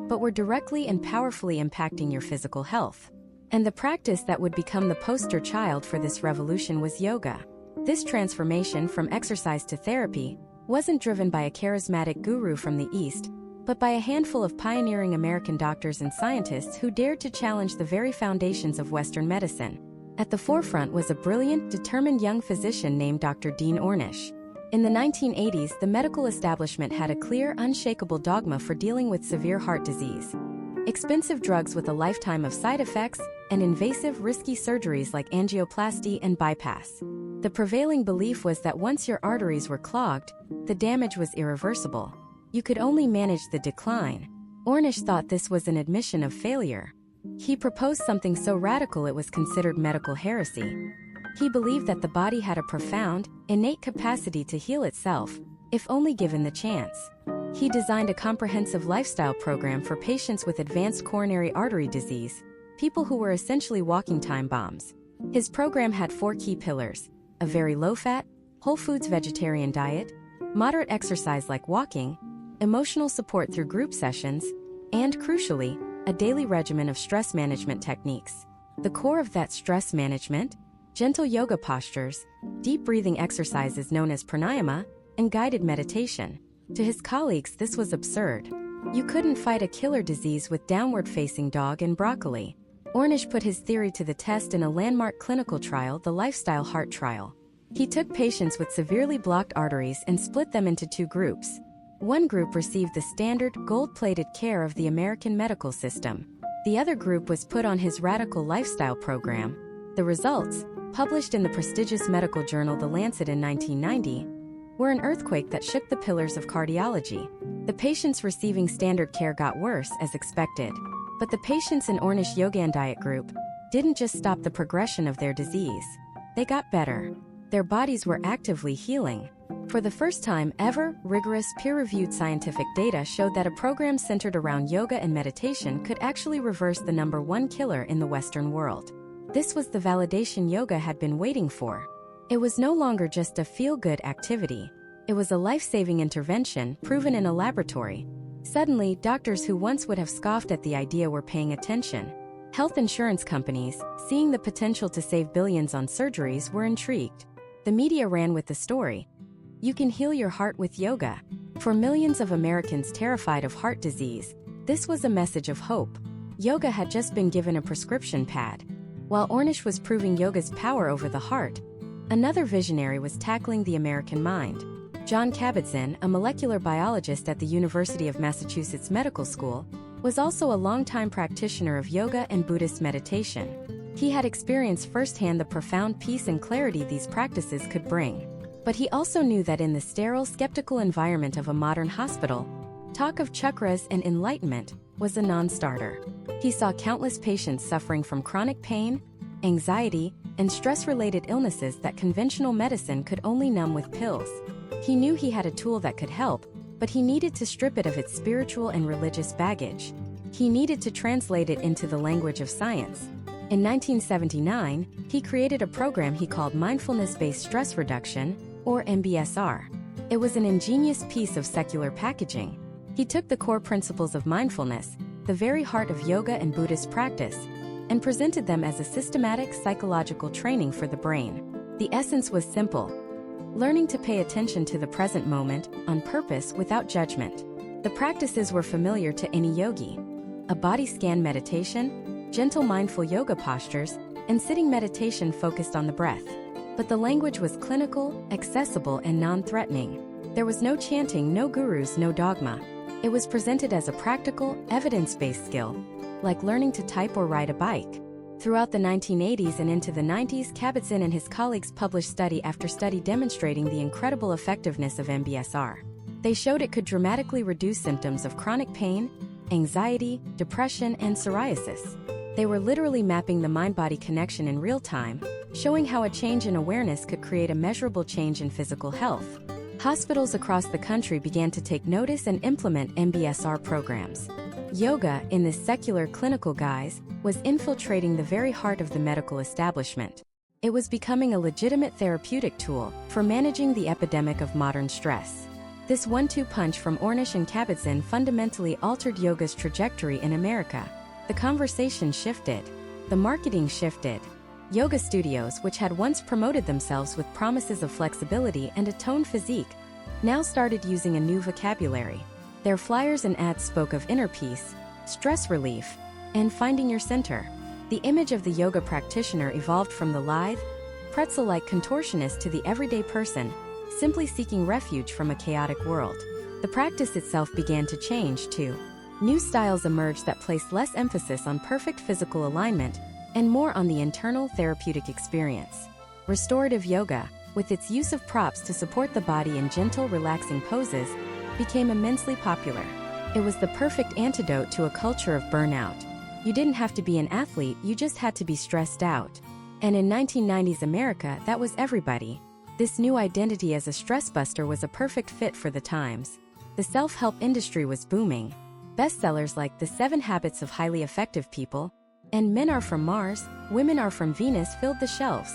but were directly and powerfully impacting your physical health. And the practice that would become the poster child for this revolution was yoga. This transformation from exercise to therapy wasn't driven by a charismatic guru from the East, but by a handful of pioneering American doctors and scientists who dared to challenge the very foundations of Western medicine. At the forefront was a brilliant, determined young physician named Dr. Dean Ornish. In the 1980s, the medical establishment had a clear, unshakable dogma for dealing with severe heart disease. Expensive drugs with a lifetime of side effects, and invasive, risky surgeries like angioplasty and bypass. The prevailing belief was that once your arteries were clogged, the damage was irreversible. You could only manage the decline. Ornish thought this was an admission of failure. He proposed something so radical it was considered medical heresy. He believed that the body had a profound, innate capacity to heal itself, if only given the chance. He designed a comprehensive lifestyle program for patients with advanced coronary artery disease, people who were essentially walking time bombs. His program had 4 key pillars: a very low-fat, whole foods vegetarian diet, moderate exercise like walking, emotional support through group sessions, and, crucially, a daily regimen of stress management techniques. The core of that stress management: gentle yoga postures, deep breathing exercises known as pranayama, and guided meditation. To his colleagues, this was absurd. You couldn't fight a killer disease with downward-facing dog and broccoli. Ornish put his theory to the test in a landmark clinical trial, the Lifestyle Heart Trial. He took patients with severely blocked arteries and split them into 2 groups. One group received the standard, gold-plated care of the American medical system. The other group was put on his radical lifestyle program. The results, published in the prestigious medical journal The Lancet in 1990, were an earthquake that shook the pillars of cardiology. The patients receiving standard care got worse, as expected. But the patients in Ornish Yogan diet group didn't just stop the progression of their disease. They got better. Their bodies were actively healing. For the first time ever, rigorous, peer-reviewed scientific data showed that a program centered around yoga and meditation could actually reverse the #1 killer in the Western world. This was the validation yoga had been waiting for. It was no longer just a feel-good activity. It was a life-saving intervention proven in a laboratory. Suddenly, doctors who once would have scoffed at the idea were paying attention. Health insurance companies, seeing the potential to save billions on surgeries, were intrigued. The media ran with the story. You can heal your heart with yoga. For millions of Americans terrified of heart disease, this was a message of hope. Yoga had just been given a prescription pad. While Ornish was proving yoga's power over the heart, another visionary was tackling the American mind. John Kabat-Zinn, a molecular biologist at the University of Massachusetts Medical School, was also a longtime practitioner of yoga and Buddhist meditation. He had experienced firsthand the profound peace and clarity these practices could bring. But he also knew that in the sterile, skeptical environment of a modern hospital, talk of chakras and enlightenment was a non-starter. He saw countless patients suffering from chronic pain, anxiety, and stress-related illnesses that conventional medicine could only numb with pills. He knew he had a tool that could help, but he needed to strip it of its spiritual and religious baggage. He needed to translate it into the language of science. In 1979, he created a program he called Mindfulness-Based Stress Reduction, or MBSR. It was an ingenious piece of secular packaging. He took the core principles of mindfulness, the very heart of yoga and Buddhist practice, and presented them as a systematic psychological training for the brain. The essence was simple: learning to pay attention to the present moment, on purpose, without judgment. The practices were familiar to any yogi: a body scan meditation, gentle mindful yoga postures, and sitting meditation focused on the breath. But the language was clinical, accessible, and non-threatening. There was no chanting, no gurus, no dogma. It was presented as a practical, evidence-based skill, like learning to type or ride a bike. Throughout the 1980s and into the 90s, Kabat-Zinn and his colleagues published study after study demonstrating the incredible effectiveness of MBSR. They showed it could dramatically reduce symptoms of chronic pain, anxiety, depression, and psoriasis. They were literally mapping the mind-body connection in real time, showing how a change in awareness could create a measurable change in physical health. Hospitals across the country began to take notice and implement MBSR programs. Yoga, in this secular clinical guise, was infiltrating the very heart of the medical establishment. It was becoming a legitimate therapeutic tool for managing the epidemic of modern stress. This one-two punch from Ornish and Kabat-Zinn fundamentally altered yoga's trajectory in America. The conversation shifted. The marketing shifted. Yoga studios, which had once promoted themselves with promises of flexibility and a toned physique, now started using a new vocabulary. Their flyers and ads spoke of inner peace, stress relief, and finding your center. The image of the yoga practitioner evolved from the lithe, pretzel-like contortionist to the everyday person, simply seeking refuge from a chaotic world. The practice itself began to change, too. New styles emerged that placed less emphasis on perfect physical alignment and more on the internal therapeutic experience. Restorative yoga, with its use of props to support the body in gentle, relaxing poses, became immensely popular. It was the perfect antidote to a culture of burnout. You didn't have to be an athlete, you just had to be stressed out. And in 1990s America, that was everybody. This new identity as a stress buster was a perfect fit for the times. The self-help industry was booming. Bestsellers like The 7 Habits of Highly Effective People and Men Are From Mars, Women Are From Venus filled the shelves,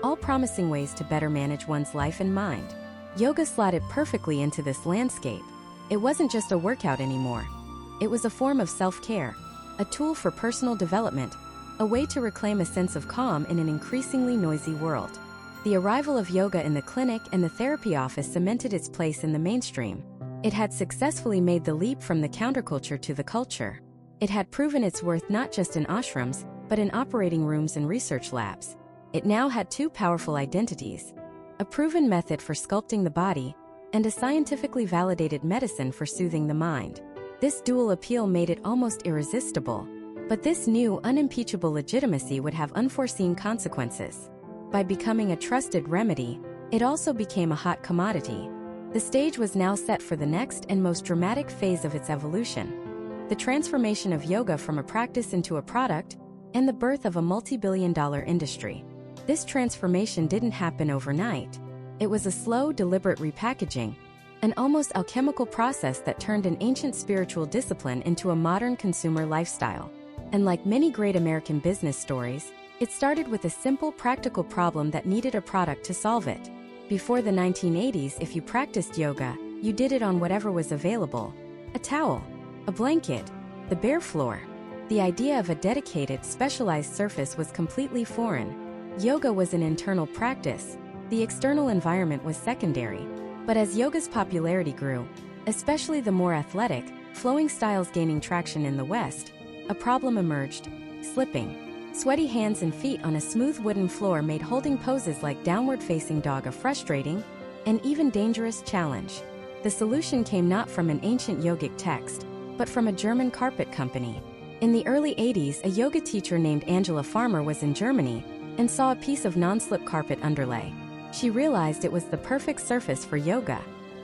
all promising ways to better manage one's life and mind. Yoga slotted perfectly into this landscape. It wasn't just a workout anymore. It was a form of self-care, a tool for personal development, a way to reclaim a sense of calm in an increasingly noisy world. The arrival of yoga in the clinic and the therapy office cemented its place in the mainstream. It had successfully made the leap from the counterculture to the culture. It had proven its worth not just in ashrams, but in operating rooms and research labs. It now had two powerful identities: a proven method for sculpting the body, and a scientifically validated medicine for soothing the mind. This dual appeal made it almost irresistible. But this new, unimpeachable legitimacy would have unforeseen consequences. By becoming a trusted remedy, it also became a hot commodity. The stage was now set for the next and most dramatic phase of its evolution: the transformation of yoga from a practice into a product, and the birth of a multi-billion-dollar industry. This transformation didn't happen overnight. It was a slow, deliberate repackaging, an almost alchemical process that turned an ancient spiritual discipline into a modern consumer lifestyle. And like many great American business stories, It started with a simple practical problem that needed a product to solve it. Before the 1980s, if you practiced yoga, you did it on whatever was available. A towel, a blanket, the bare floor. The idea of a dedicated, specialized surface was completely foreign. Yoga was an internal practice. The external environment was secondary. But as yoga's popularity grew, especially the more athletic, flowing styles gaining traction in the West, a problem emerged: slipping. Sweaty hands and feet on a smooth wooden floor made holding poses like downward-facing dog a frustrating and even dangerous challenge. The solution came not from an ancient yogic text, but from a German carpet company. In the early 80s, a yoga teacher named Angela Farmer was in Germany and saw a piece of non-slip carpet underlay. She realized it was the perfect surface for yoga.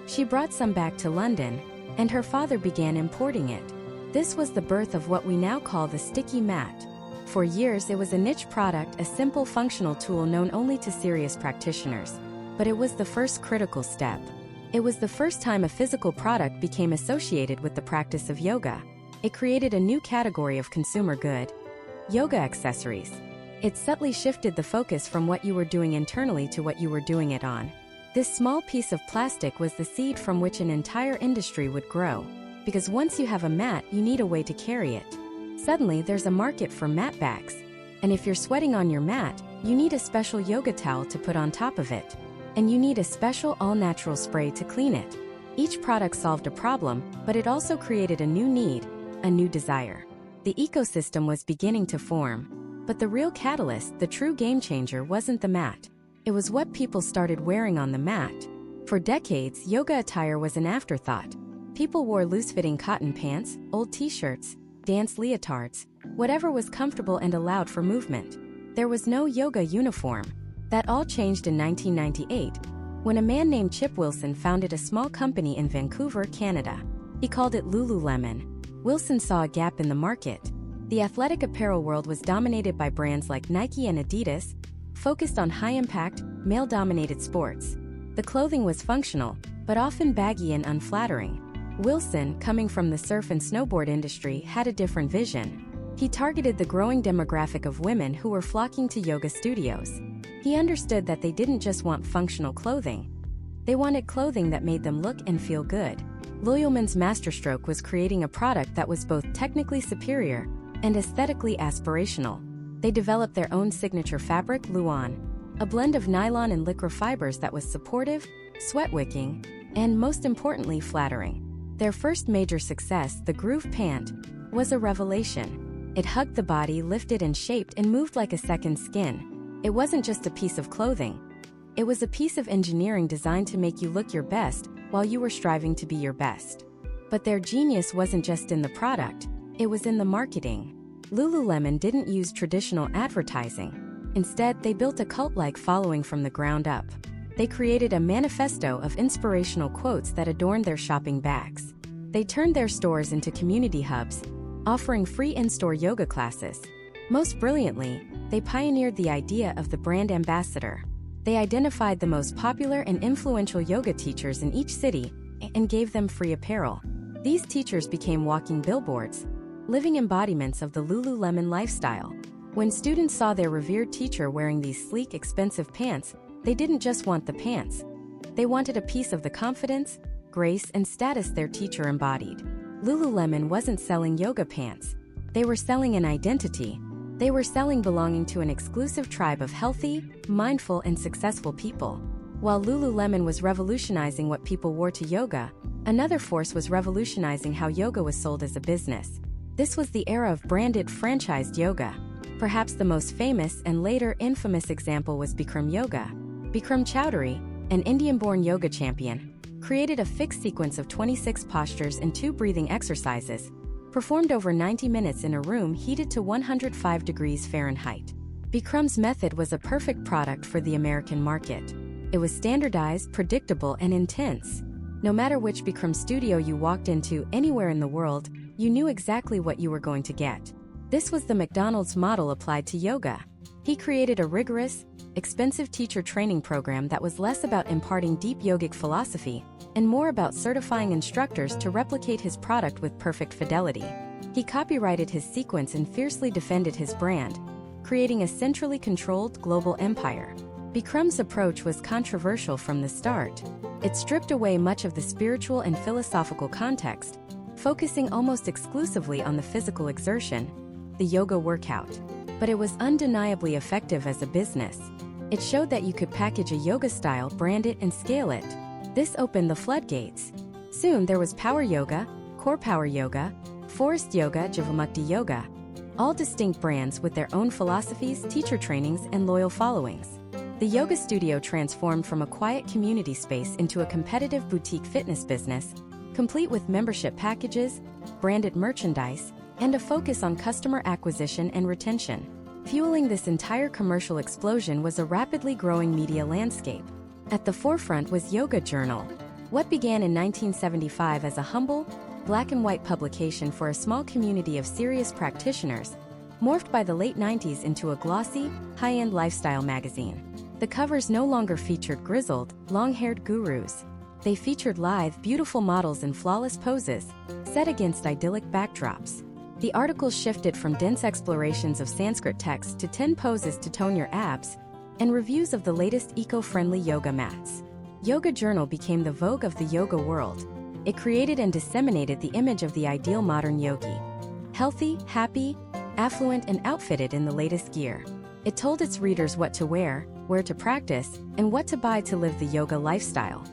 She brought some back to London, and her father began importing it. This was the birth of what we now call the sticky mat. For years, it was a niche product, a simple functional tool known only to serious practitioners. But it was the first critical step. It was the first time a physical product became associated with the practice of yoga. It created a new category of consumer good: yoga accessories. It subtly shifted the focus from what you were doing internally to what you were doing it on. This small piece of plastic was the seed from which an entire industry would grow. Because once you have a mat, you need a way to carry it. Suddenly, there's a market for mat bags. And if you're sweating on your mat, you need a special yoga towel to put on top of it. And you need a special all-natural spray to clean it. Each product solved a problem, but it also created a new need, a new desire. The ecosystem was beginning to form. But the real catalyst, the true game changer, wasn't the mat. It was what people started wearing on the mat. For decades, yoga attire was an afterthought. People wore loose-fitting cotton pants, old t-shirts, dance leotards, whatever was comfortable and allowed for movement. There was no yoga uniform. That all changed in 1998, when a man named Chip Wilson founded a small company in Vancouver, Canada. He called it Lululemon. Wilson saw a gap in the market. The athletic apparel world was dominated by brands like Nike and Adidas, focused on high-impact, male-dominated sports. The clothing was functional, but often baggy and unflattering. Wilson, coming from the surf and snowboard industry, had a different vision. He targeted the growing demographic of women who were flocking to yoga studios. He understood that they didn't just want functional clothing. They wanted clothing that made them look and feel good. Lululemon's masterstroke was creating a product that was both technically superior and aesthetically aspirational. They developed their own signature fabric, Luon, a blend of nylon and lycra fibers that was supportive, sweat-wicking, and most importantly, flattering. Their first major success, the Groove Pant, was a revelation. It hugged the body, lifted and shaped, and moved like a second skin. It wasn't just a piece of clothing. It was a piece of engineering designed to make you look your best while you were striving to be your best. But their genius wasn't just in the product, it was in the marketing. Lululemon didn't use traditional advertising. Instead, they built a cult-like following from the ground up. They created a manifesto of inspirational quotes that adorned their shopping bags. They turned their stores into community hubs, offering free in-store yoga classes. Most brilliantly, they pioneered the idea of the brand ambassador. They identified the most popular and influential yoga teachers in each city and gave them free apparel. These teachers became walking billboards, living embodiments of the Lululemon lifestyle. When students saw their revered teacher wearing these sleek, expensive pants, they didn't just want the pants. They wanted a piece of the confidence, grace, and status their teacher embodied. Lululemon wasn't selling yoga pants. They were selling an identity. They were selling belonging to an exclusive tribe of healthy, mindful, and successful people. While Lululemon was revolutionizing what people wore to yoga, another force was revolutionizing how yoga was sold as a business. This was the era of branded, franchised yoga. Perhaps the most famous and later infamous example was Bikram Yoga. Bikram Chowdhury, an Indian-born yoga champion, created a fixed sequence of 26 postures and 2 breathing exercises, performed over 90 minutes in a room heated to 105 degrees Fahrenheit. Bikram's method was a perfect product for the American market. It was standardized, predictable, and intense. No matter which Bikram studio you walked into anywhere in the world, you knew exactly what you were going to get. This was the McDonald's model applied to yoga. He created a rigorous, expensive teacher training program that was less about imparting deep yogic philosophy and more about certifying instructors to replicate his product with perfect fidelity. He copyrighted his sequence and fiercely defended his brand, creating a centrally controlled global empire. Bikram's approach was controversial from the start. It stripped away much of the spiritual and philosophical context, focusing almost exclusively on the physical exertion, the yoga workout. But it was undeniably effective as a business. It showed that you could package a yoga style, brand it, and scale it. This opened the floodgates. Soon there was Power Yoga, Core Power Yoga, Forest Yoga, Jivamukti Yoga, all distinct brands with their own philosophies, teacher trainings, and loyal followings. The yoga studio transformed from a quiet community space into a competitive boutique fitness business, complete with membership packages, branded merchandise, and a focus on customer acquisition and retention. Fueling this entire commercial explosion was a rapidly growing media landscape. At the forefront was Yoga Journal. What began in 1975 as a humble, black-and-white publication for a small community of serious practitioners, morphed by the late 90s into a glossy, high-end lifestyle magazine. The covers no longer featured grizzled, long-haired gurus. They featured lithe, beautiful models in flawless poses, set against idyllic backdrops. The articles shifted from dense explorations of Sanskrit texts to 10 poses to tone your abs, and reviews of the latest eco-friendly yoga mats. Yoga Journal became the Vogue of the yoga world. It created and disseminated the image of the ideal modern yogi. Healthy, happy, affluent, and outfitted in the latest gear. It told its readers what to wear, where to practice, and what to buy to live the yoga lifestyle.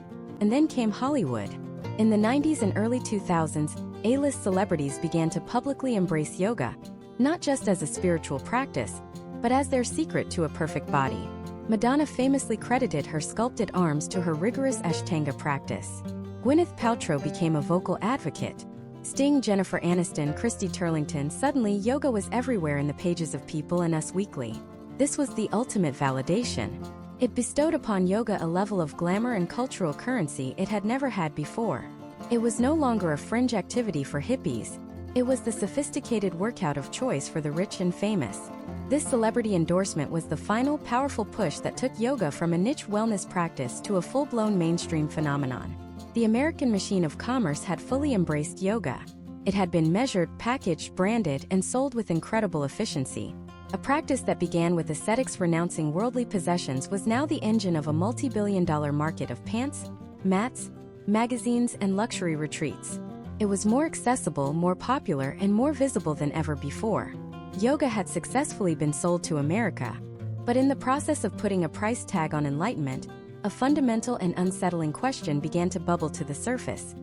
And then came Hollywood. In the 90s and early 2000s, A-list celebrities began to publicly embrace yoga, not just as a spiritual practice, but as their secret to a perfect body. Madonna famously credited her sculpted arms to her rigorous Ashtanga practice. Gwyneth Paltrow became a vocal advocate. Sting, Jennifer Aniston, Christy Turlington. Suddenly, yoga was everywhere in the pages of People and Us Weekly. This was the ultimate validation. It bestowed upon yoga a level of glamour and cultural currency it had never had before. It was no longer a fringe activity for hippies. It was the sophisticated workout of choice for the rich and famous. This celebrity endorsement was the final, powerful push that took yoga from a niche wellness practice to a full-blown mainstream phenomenon. The American machine of commerce had fully embraced yoga. It had been measured, packaged, branded, and sold with incredible efficiency. A practice that began with ascetics renouncing worldly possessions was now the engine of a multi-billion-dollar market of pants, mats, magazines, and luxury retreats. It was more accessible, more popular, and more visible than ever before. Yoga had successfully been sold to America. But in the process of putting a price tag on enlightenment, a fundamental and unsettling question began to bubble to the surface.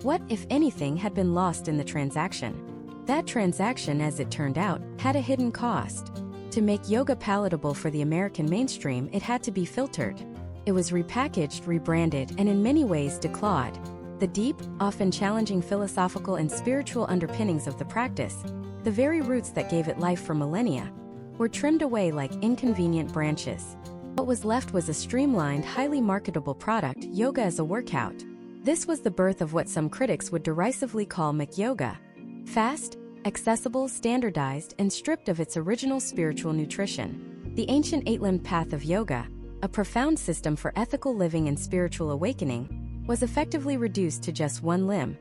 What, if anything, had been lost in the transaction? That transaction, as it turned out, had a hidden cost. To make yoga palatable for the American mainstream, it had to be filtered. It was repackaged, rebranded, and in many ways declawed. The deep, often challenging philosophical and spiritual underpinnings of the practice, the very roots that gave it life for millennia, were trimmed away like inconvenient branches. What was left was a streamlined, highly marketable product, yoga as a workout. This was the birth of what some critics would derisively call McYoga. Fast, accessible, standardized, and stripped of its original spiritual nutrition. The ancient eight-limbed path of yoga, a profound system for ethical living and spiritual awakening, was effectively reduced to just one limb,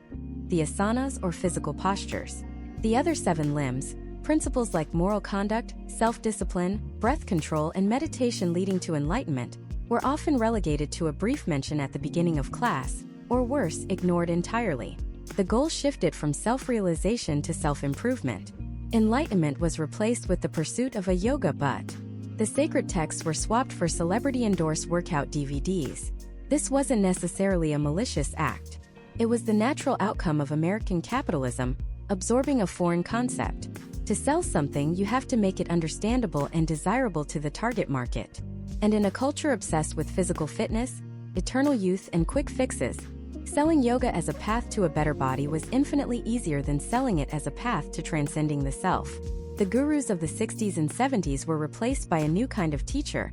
the asanas or physical postures. The other 7 limbs, principles like moral conduct, self-discipline, breath control, and meditation leading to enlightenment, were often relegated to a brief mention at the beginning of class, or worse, ignored entirely. The goal shifted from self-realization to self-improvement. Enlightenment was replaced with the pursuit of a yoga butt. The sacred texts were swapped for celebrity-endorsed workout DVDs. This wasn't necessarily a malicious act. It was the natural outcome of American capitalism, absorbing a foreign concept. To sell something, you have to make it understandable and desirable to the target market. And in a culture obsessed with physical fitness, eternal youth, and quick fixes, selling yoga as a path to a better body was infinitely easier than selling it as a path to transcending the self. The gurus of the 60s and 70s were replaced by a new kind of teacher,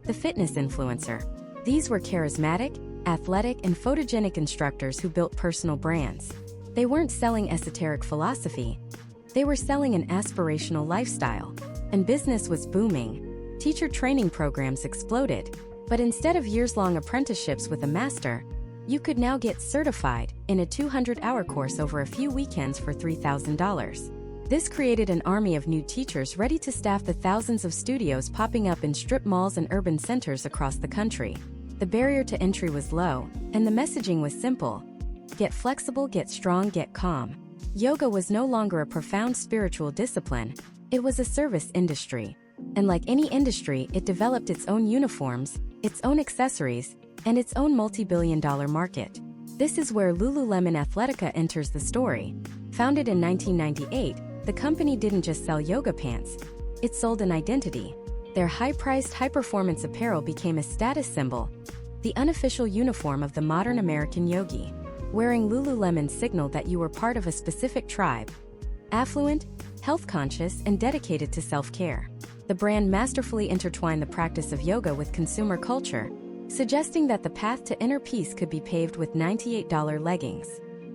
the fitness influencer. These were charismatic, athletic, and photogenic instructors who built personal brands. They weren't selling esoteric philosophy. They were selling an aspirational lifestyle. And business was booming. Teacher training programs exploded. But instead of years-long apprenticeships with a master, you could now get certified in a 200-hour course over a few weekends for $3,000. This created an army of new teachers ready to staff the thousands of studios popping up in strip malls and urban centers across the country. The barrier to entry was low, and the messaging was simple. Get flexible, get strong, get calm. Yoga was no longer a profound spiritual discipline, it was a service industry. And like any industry, it developed its own uniforms, its own accessories, and its own multi-billion-dollar market. This is where Lululemon Athletica enters the story. Founded in 1998, the company didn't just sell yoga pants, it sold an identity. Their high-priced, high-performance apparel became a status symbol, the unofficial uniform of the modern American yogi. Wearing Lululemon signaled that you were part of a specific tribe, affluent, health-conscious, and dedicated to self-care. The brand masterfully intertwined the practice of yoga with consumer culture, suggesting that the path to inner peace could be paved with $98 leggings.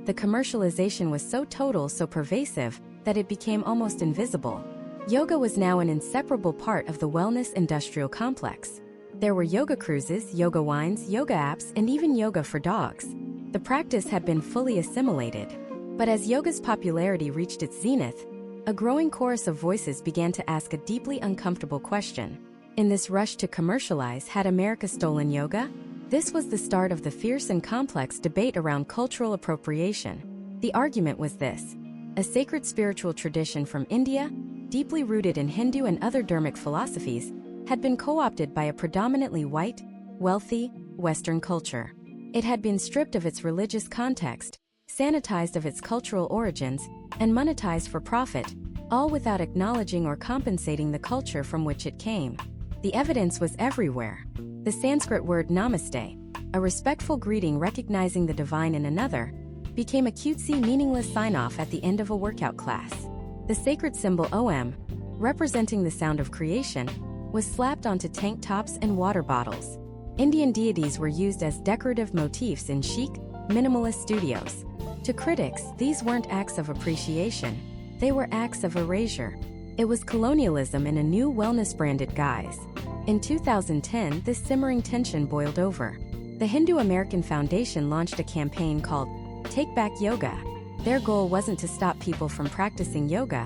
The commercialization was so total, so pervasive, that it became almost invisible. Yoga was now an inseparable part of the wellness industrial complex. There were yoga cruises, yoga wines, yoga apps, and even yoga for dogs. The practice had been fully assimilated. But as yoga's popularity reached its zenith, a growing chorus of voices began to ask a deeply uncomfortable question. In this rush to commercialize, had America stolen yoga? This was the start of the fierce and complex debate around cultural appropriation. The argument was this: a sacred spiritual tradition from India, deeply rooted in Hindu and other Dharmic philosophies, had been co-opted by a predominantly white, wealthy, Western culture. It had been stripped of its religious context, sanitized of its cultural origins, and monetized for profit, all without acknowledging or compensating the culture from which it came. The evidence was everywhere. The Sanskrit word namaste, a respectful greeting recognizing the divine in another, became a cutesy, meaningless sign-off at the end of a workout class. The sacred symbol Om, representing the sound of creation, was slapped onto tank tops and water bottles. Indian deities were used as decorative motifs in chic, minimalist studios. To critics, these weren't acts of appreciation, they were acts of erasure. It was colonialism in a new wellness-branded guise. In 2010, this simmering tension boiled over. The Hindu American Foundation launched a campaign called Take Back Yoga. Their goal wasn't to stop people from practicing yoga,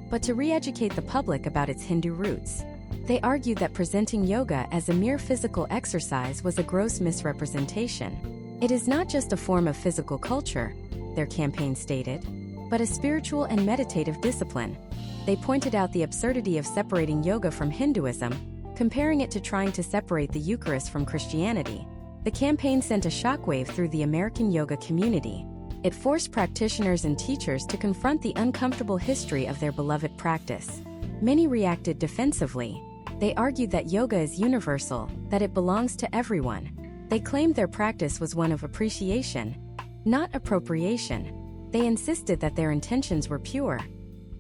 but to re-educate the public about its Hindu roots. They argued that presenting yoga as a mere physical exercise was a gross misrepresentation. It is not just a form of physical culture, their campaign stated, but a spiritual and meditative discipline. They pointed out the absurdity of separating yoga from Hinduism, comparing it to trying to separate the Eucharist from Christianity. The campaign sent a shockwave through the American yoga community. It forced practitioners and teachers to confront the uncomfortable history of their beloved practice. Many reacted defensively. They argued that yoga is universal, that it belongs to everyone. They claimed their practice was one of appreciation, not appropriation. They insisted that their intentions were pure.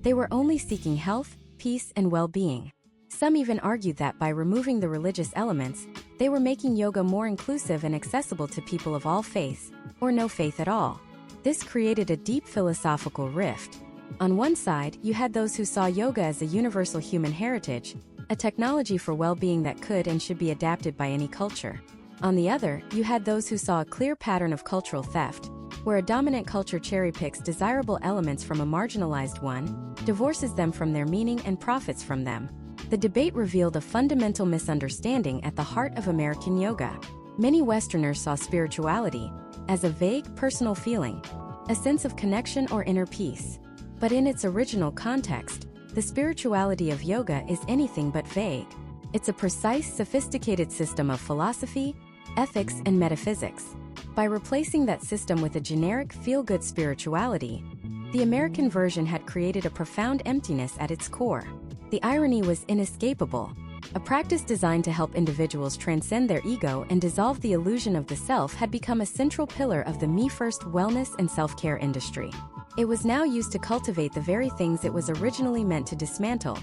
They were only seeking health, peace, and well-being. Some even argued that by removing the religious elements, they were making yoga more inclusive and accessible to people of all faiths, or no faith at all. This created a deep philosophical rift. On one side, you had those who saw yoga as a universal human heritage, a technology for well-being that could and should be adapted by any culture. On the other, you had those who saw a clear pattern of cultural theft, where a dominant culture cherry-picks desirable elements from a marginalized one, divorces them from their meaning and profits from them. The debate revealed a fundamental misunderstanding at the heart of American yoga. Many Westerners saw spirituality as a vague, personal feeling, a sense of connection or inner peace. But in its original context, the spirituality of yoga is anything but vague. It's a precise, sophisticated system of philosophy, ethics, and metaphysics. By replacing that system with a generic, feel-good spirituality, the American version had created a profound emptiness at its core. The irony was inescapable. A practice designed to help individuals transcend their ego and dissolve the illusion of the self had become a central pillar of the me-first wellness and self-care industry. It was now used to cultivate the very things it was originally meant to dismantle: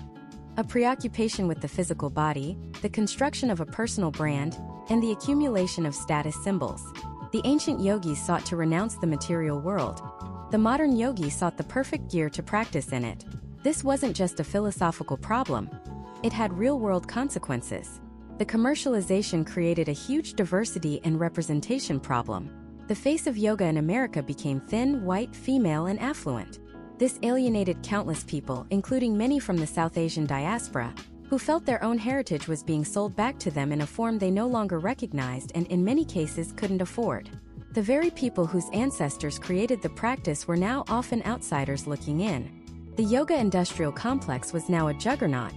a preoccupation with the physical body, the construction of a personal brand, and the accumulation of status symbols. The ancient yogis sought to renounce the material world. The modern yogi sought the perfect gear to practice in it. This wasn't just a philosophical problem. It had real-world consequences. The commercialization created a huge diversity and representation problem. The face of yoga in America became thin, white, female, and affluent. This alienated countless people, including many from the South Asian diaspora, who felt their own heritage was being sold back to them in a form they no longer recognized and in many cases couldn't afford. The very people whose ancestors created the practice were now often outsiders looking in. The yoga industrial complex was now a juggernaut,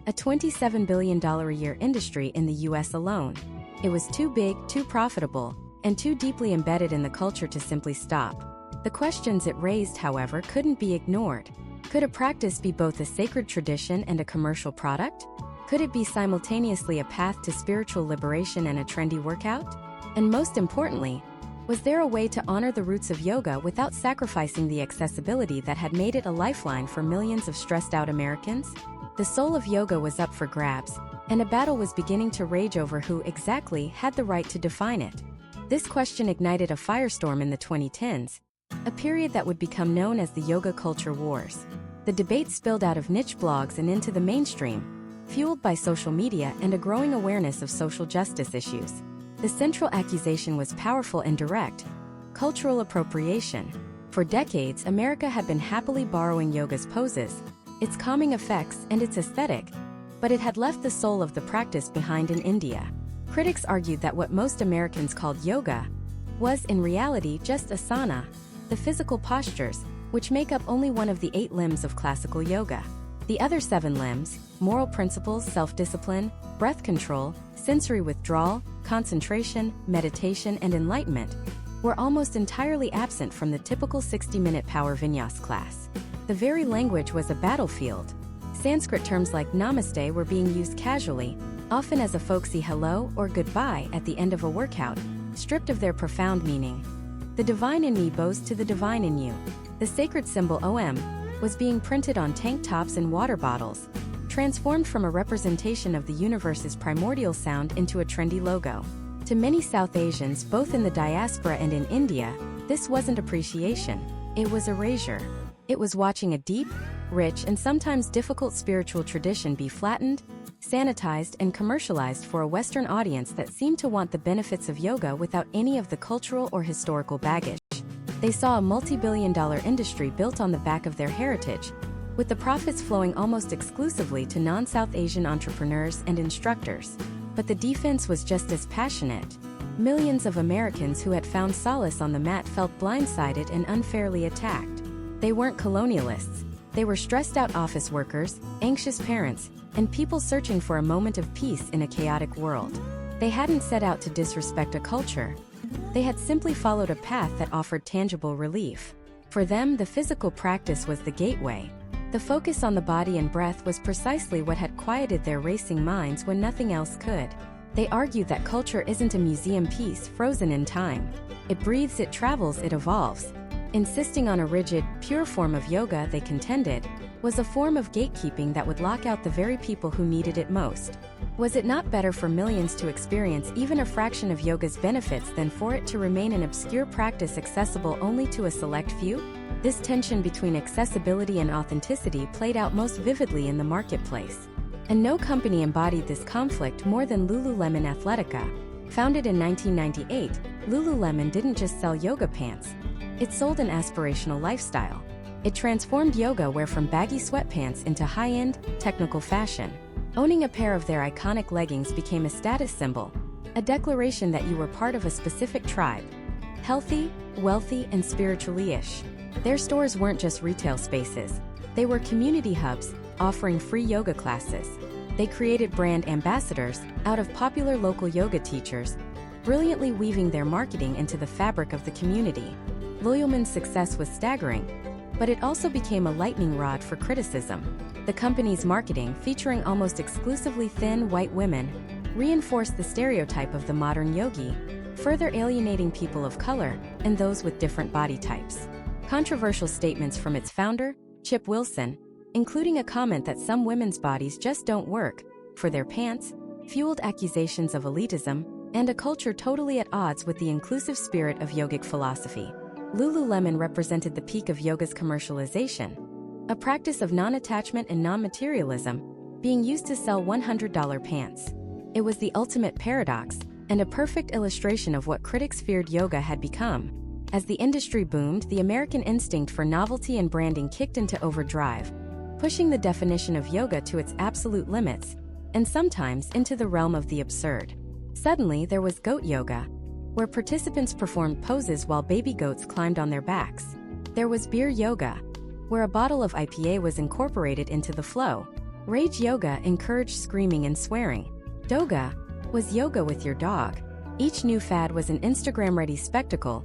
a $27 billion a year industry in the US alone. It was too big, too profitable, and too deeply embedded in the culture to simply stop. The questions it raised, however, couldn't be ignored. Could a practice be both a sacred tradition and a commercial product? Could it be simultaneously a path to spiritual liberation and a trendy workout? And most importantly, was there a way to honor the roots of yoga without sacrificing the accessibility that had made it a lifeline for millions of stressed-out Americans? The soul of yoga was up for grabs, and a battle was beginning to rage over who exactly had the right to define it. This question ignited a firestorm in the 2010s, a period that would become known as the Yoga Culture Wars. The debate spilled out of niche blogs and into the mainstream, fueled by social media and a growing awareness of social justice issues. The central accusation was powerful and direct: cultural appropriation. For decades, America had been happily borrowing yoga's poses, its calming effects, and its aesthetic, but it had left the soul of the practice behind in India. Critics argued that what most Americans called yoga was, in reality, just asana, the physical postures, which make up only one of the 8 limbs of classical yoga. The other 7 limbs, moral principles, self-discipline, breath control, sensory withdrawal, concentration, meditation, and enlightenment, were almost entirely absent from the typical 60-minute power vinyas class. The very language was a battlefield. Sanskrit terms like namaste were being used casually, often as a folksy hello or goodbye at the end of a workout, stripped of their profound meaning. The divine in me bows to the divine in you. The sacred symbol Om was being printed on tank tops and water bottles, transformed from a representation of the universe's primordial sound into a trendy logo. To many South Asians, both in the diaspora and in India, this wasn't appreciation, it was erasure. It was watching a deep, rich, and sometimes difficult spiritual tradition be flattened, sanitized, and commercialized for a Western audience that seemed to want the benefits of yoga without any of the cultural or historical baggage. They saw a multi-billion-dollar industry built on the back of their heritage, with the profits flowing almost exclusively to non-South Asian entrepreneurs and instructors. But the defense was just as passionate. Millions of Americans who had found solace on the mat felt blindsided and unfairly attacked. They weren't colonialists. They were stressed-out office workers, anxious parents, and people searching for a moment of peace in a chaotic world. They hadn't set out to disrespect a culture. They had simply followed a path that offered tangible relief. For them, the physical practice was the gateway. The focus on the body and breath was precisely what had quieted their racing minds when nothing else could. They argued that culture isn't a museum piece frozen in time. It breathes, it travels, it evolves. Insisting on a rigid, pure form of yoga, they contended, was a form of gatekeeping that would lock out the very people who needed it most. Was it not better for millions to experience even a fraction of yoga's benefits than for it to remain an obscure practice accessible only to a select few? This tension between accessibility and authenticity played out most vividly in the marketplace. And no company embodied this conflict more than Lululemon Athletica. Founded in 1998, Lululemon didn't just sell yoga pants. It sold an aspirational lifestyle. It transformed yoga wear from baggy sweatpants into high-end, technical fashion. Owning a pair of their iconic leggings became a status symbol, a declaration that you were part of a specific tribe. Healthy, wealthy, and spiritually-ish. Their stores weren't just retail spaces. They were community hubs, offering free yoga classes. They created brand ambassadors out of popular local yoga teachers, brilliantly weaving their marketing into the fabric of the community. Lululemon's success was staggering, but it also became a lightning rod for criticism. The company's marketing, featuring almost exclusively thin, white women, reinforced the stereotype of the modern yogi, further alienating people of color and those with different body types. Controversial statements from its founder, Chip Wilson, including a comment that some women's bodies just don't work for their pants, fueled accusations of elitism and a culture totally at odds with the inclusive spirit of yogic philosophy. Lululemon represented the peak of yoga's commercialization, a practice of non-attachment and non-materialism, being used to sell $100 pants. It was the ultimate paradox, and a perfect illustration of what critics feared yoga had become: As the industry boomed, the American instinct for novelty and branding kicked into overdrive, pushing the definition of yoga to its absolute limits, and sometimes into the realm of the absurd. Suddenly, there was goat yoga, where participants performed poses while baby goats climbed on their backs. There was beer yoga, where a bottle of IPA was incorporated into the flow. Rage yoga encouraged screaming and swearing. Doga was yoga with your dog. Each new fad was an Instagram-ready spectacle,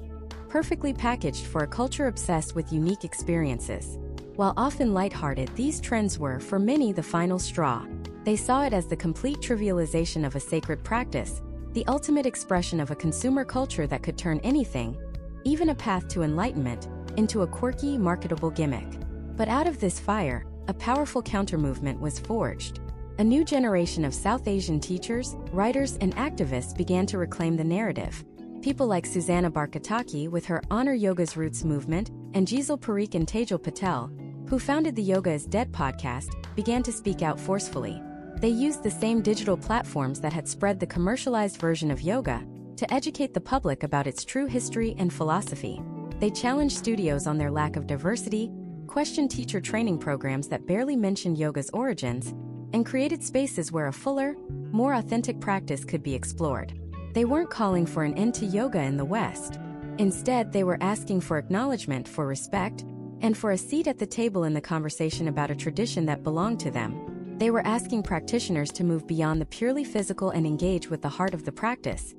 perfectly packaged for a culture obsessed with unique experiences. While often lighthearted, these trends were, for many, the final straw. They saw it as the complete trivialization of a sacred practice, the ultimate expression of a consumer culture that could turn anything, even a path to enlightenment, into a quirky, marketable gimmick. But out of this fire, a powerful counter-movement was forged. A new generation of South Asian teachers, writers, and activists began to reclaim the narrative. People like Susanna Barkataki with her Honor Yoga's Roots movement, and Giselle Parikh and Tejal Patel, who founded the Yoga is Dead podcast, began to speak out forcefully. They used the same digital platforms that had spread the commercialized version of yoga to educate the public about its true history and philosophy. They challenged studios on their lack of diversity, questioned teacher training programs that barely mentioned yoga's origins, and created spaces where a fuller, more authentic practice could be explored. They weren't calling for an end to yoga in the West. Instead, they were asking for acknowledgement, for respect, and for a seat at the table in the conversation about a tradition that belonged to them. They were asking practitioners to move beyond the purely physical and engage with the heart of the practice,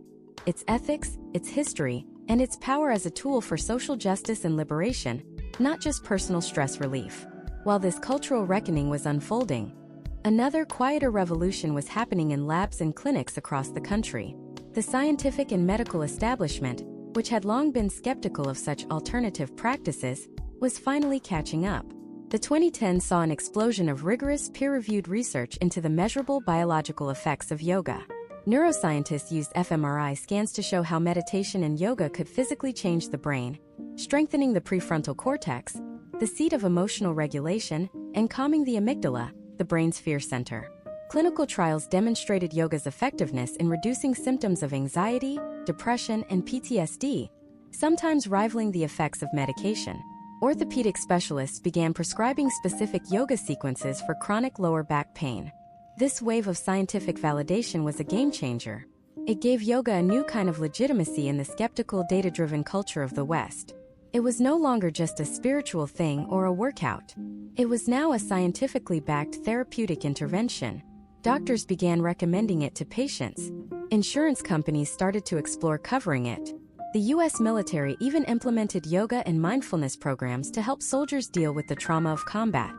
its ethics, its history, and its power as a tool for social justice and liberation, not just personal stress relief. While this cultural reckoning was unfolding, another quieter revolution was happening in labs and clinics across the country. The scientific and medical establishment, which had long been skeptical of such alternative practices, was finally catching up. The 2010s saw an explosion of rigorous, peer-reviewed research into the measurable biological effects of yoga. Neuroscientists used fMRI scans to show how meditation and yoga could physically change the brain, strengthening the prefrontal cortex, the seat of emotional regulation, and calming the amygdala, the brain's fear center. Clinical trials demonstrated yoga's effectiveness in reducing symptoms of anxiety, depression, and PTSD, sometimes rivaling the effects of medication. Orthopedic specialists began prescribing specific yoga sequences for chronic lower back pain. This wave of scientific validation was a game-changer. It gave yoga a new kind of legitimacy in the skeptical, data-driven culture of the West. It was no longer just a spiritual thing or a workout. It was now a scientifically backed therapeutic intervention. Doctors began recommending it to patients. Insurance companies started to explore covering it. The U.S. military even implemented yoga and mindfulness programs to help soldiers deal with the trauma of combat.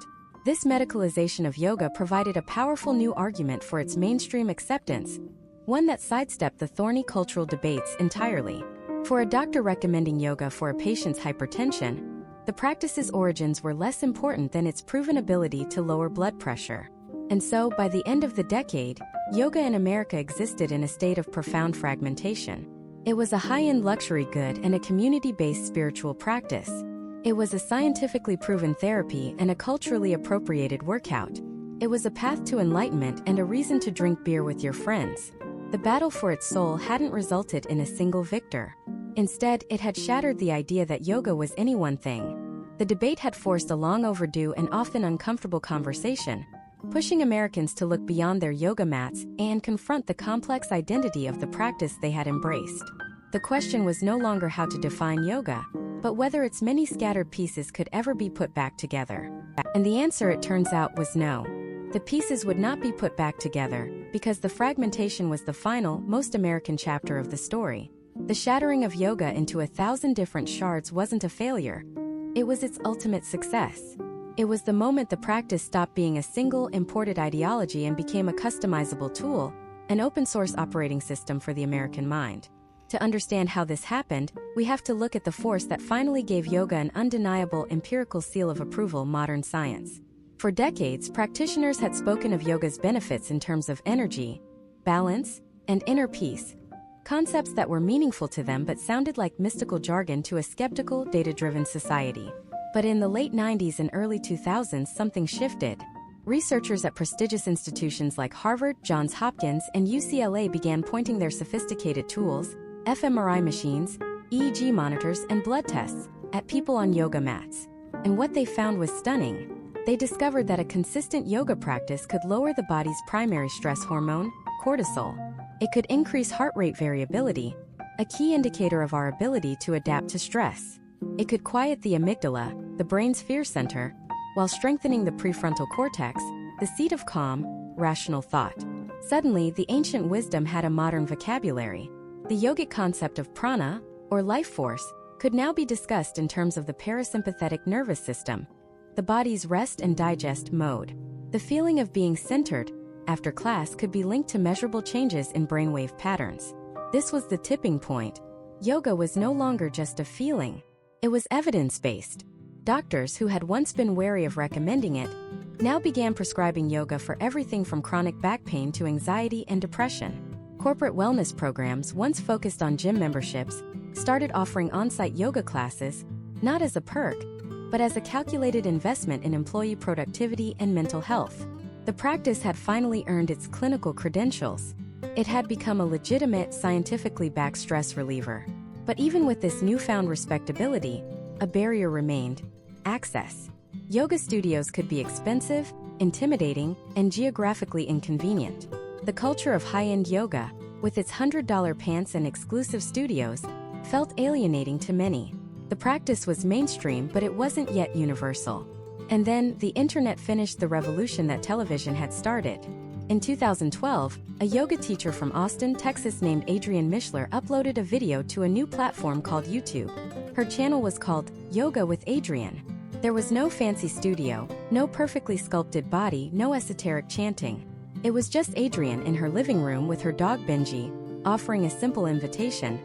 This medicalization of yoga provided a powerful new argument for its mainstream acceptance, one that sidestepped the thorny cultural debates entirely. For a doctor recommending yoga for a patient's hypertension, the practice's origins were less important than its proven ability to lower blood pressure. And so, by the end of the decade, yoga in America existed in a state of profound fragmentation. It was a high-end luxury good and a community-based spiritual practice. It was a scientifically proven therapy and a culturally appropriated workout. It was a path to enlightenment and a reason to drink beer with your friends. The battle for its soul hadn't resulted in a single victor. Instead, it had shattered the idea that yoga was any one thing. The debate had forced a long overdue and often uncomfortable conversation, pushing Americans to look beyond their yoga mats and confront the complex identity of the practice they had embraced. The question was no longer how to define yoga, but whether its many scattered pieces could ever be put back together. And the answer, it turns out, was no. The pieces would not be put back together, because the fragmentation was the final, most American chapter of the story. The shattering of yoga into 1,000 different shards wasn't a failure. It was its ultimate success. It was the moment the practice stopped being a single, imported ideology and became a customizable tool, an open-source operating system for the American mind. To understand how this happened, we have to look at the force that finally gave yoga an undeniable empirical seal of approval: modern science. For decades, practitioners had spoken of yoga's benefits in terms of energy, balance, and inner peace, concepts that were meaningful to them but sounded like mystical jargon to a skeptical, data-driven society. But in the late 90s and early 2000s, something shifted. Researchers at prestigious institutions like Harvard, Johns Hopkins, and UCLA began pointing their sophisticated tools, fMRI machines, EEG monitors, and blood tests at people on yoga mats. And what they found was stunning. They discovered that a consistent yoga practice could lower the body's primary stress hormone, cortisol. It could increase heart rate variability, a key indicator of our ability to adapt to stress. It could quiet the amygdala, the brain's fear center, while strengthening the prefrontal cortex, the seat of calm, rational thought. Suddenly, the ancient wisdom had a modern vocabulary. The yogic concept of prana, or life force, could now be discussed in terms of the parasympathetic nervous system, the body's rest and digest mode. The feeling of being centered after class could be linked to measurable changes in brainwave patterns. This was the tipping point. Yoga was no longer just a feeling. It was evidence-based. Doctors who had once been wary of recommending it now began prescribing yoga for everything from chronic back pain to anxiety and depression. Corporate wellness programs, once focused on gym memberships, started offering on-site yoga classes, not as a perk, but as a calculated investment in employee productivity and mental health. The practice had finally earned its clinical credentials. It had become a legitimate, scientifically backed stress reliever. But even with this newfound respectability, a barrier remained: access. Yoga studios could be expensive, intimidating, and geographically inconvenient. The culture of high-end yoga, with its $100 pants and exclusive studios, felt alienating to many. The practice was mainstream, but it wasn't yet universal. And then, the internet finished the revolution that television had started. In 2012, a yoga teacher from Austin, Texas named Adrienne Mishler uploaded a video to a new platform called YouTube. Her channel was called Yoga with Adrienne. There was no fancy studio, no perfectly sculpted body, no esoteric chanting. It was just Adrienne in her living room with her dog Benji, offering a simple invitation: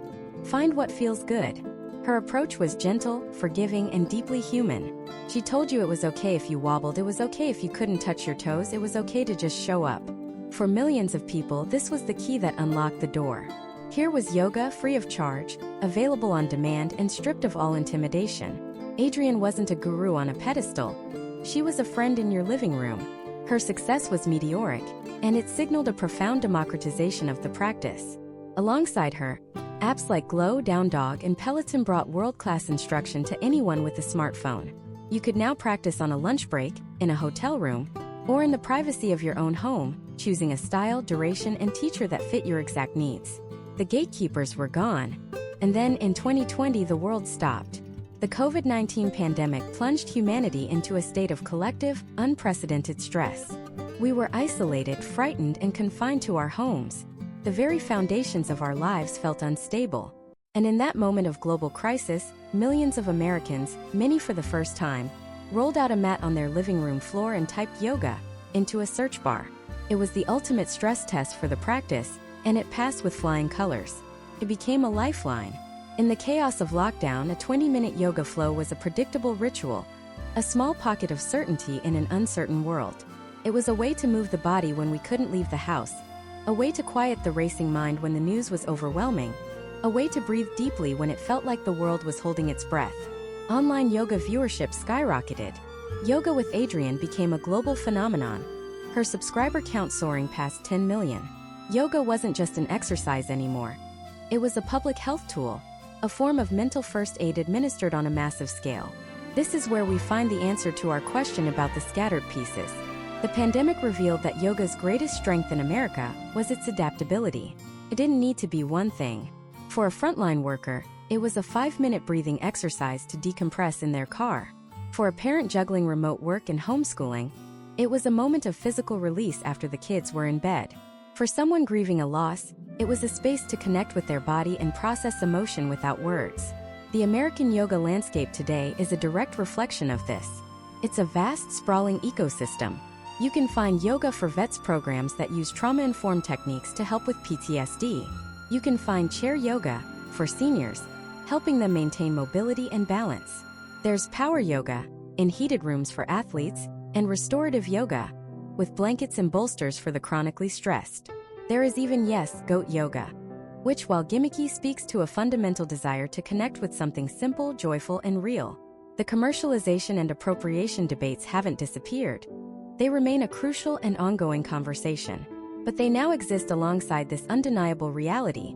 find what feels good. Her approach was gentle, forgiving, and deeply human. She told you it was okay if you wobbled, it was okay if you couldn't touch your toes, it was okay to just show up. For millions of people, this was the key that unlocked the door. Here was yoga free of charge, available on demand, and stripped of all intimidation. Adrienne wasn't a guru on a pedestal. She was a friend in your living room. Her success was meteoric, and it signaled a profound democratization of the practice. Alongside her, apps like Glow, Down Dog, and Peloton brought world-class instruction to anyone with a smartphone. You could now practice on a lunch break, in a hotel room, or in the privacy of your own home, choosing a style, duration, and teacher that fit your exact needs. The gatekeepers were gone. And then, in 2020, the world stopped. The COVID-19 pandemic plunged humanity into a state of collective, unprecedented stress. We were isolated, frightened, and confined to our homes. The very foundations of our lives felt unstable. And in that moment of global crisis, millions of Americans, many for the first time, rolled out a mat on their living room floor and typed yoga into a search bar. It was the ultimate stress test for the practice, and it passed with flying colors. It became a lifeline. In the chaos of lockdown, a 20-minute yoga flow was a predictable ritual, a small pocket of certainty in an uncertain world. It was a way to move the body when we couldn't leave the house, a way to quiet the racing mind when the news was overwhelming, a way to breathe deeply when it felt like the world was holding its breath. Online yoga viewership skyrocketed. Yoga with Adrienne became a global phenomenon, her subscriber count soaring past 10 million. Yoga wasn't just an exercise anymore. It was a public health tool, a form of mental first aid administered on a massive scale. This is where we find the answer to our question about the scattered pieces. The pandemic revealed that yoga's greatest strength in America was its adaptability. It didn't need to be one thing. For a frontline worker, it was a 5-minute breathing exercise to decompress in their car. For a parent juggling remote work and homeschooling, it was a moment of physical release after the kids were in bed. For someone grieving a loss, it was a space to connect with their body and process emotion without words. The American yoga landscape today is a direct reflection of this. It's a vast, sprawling ecosystem. You can find yoga for vets programs that use trauma-informed techniques to help with PTSD. You can find chair yoga for seniors, helping them maintain mobility and balance. There's power yoga in heated rooms for athletes, and restorative yoga with blankets and bolsters for the chronically stressed. There is even, yes, goat yoga, which, while gimmicky, speaks to a fundamental desire to connect with something simple, joyful, and real. The commercialization and appropriation debates haven't disappeared. They remain a crucial and ongoing conversation. But they now exist alongside this undeniable reality.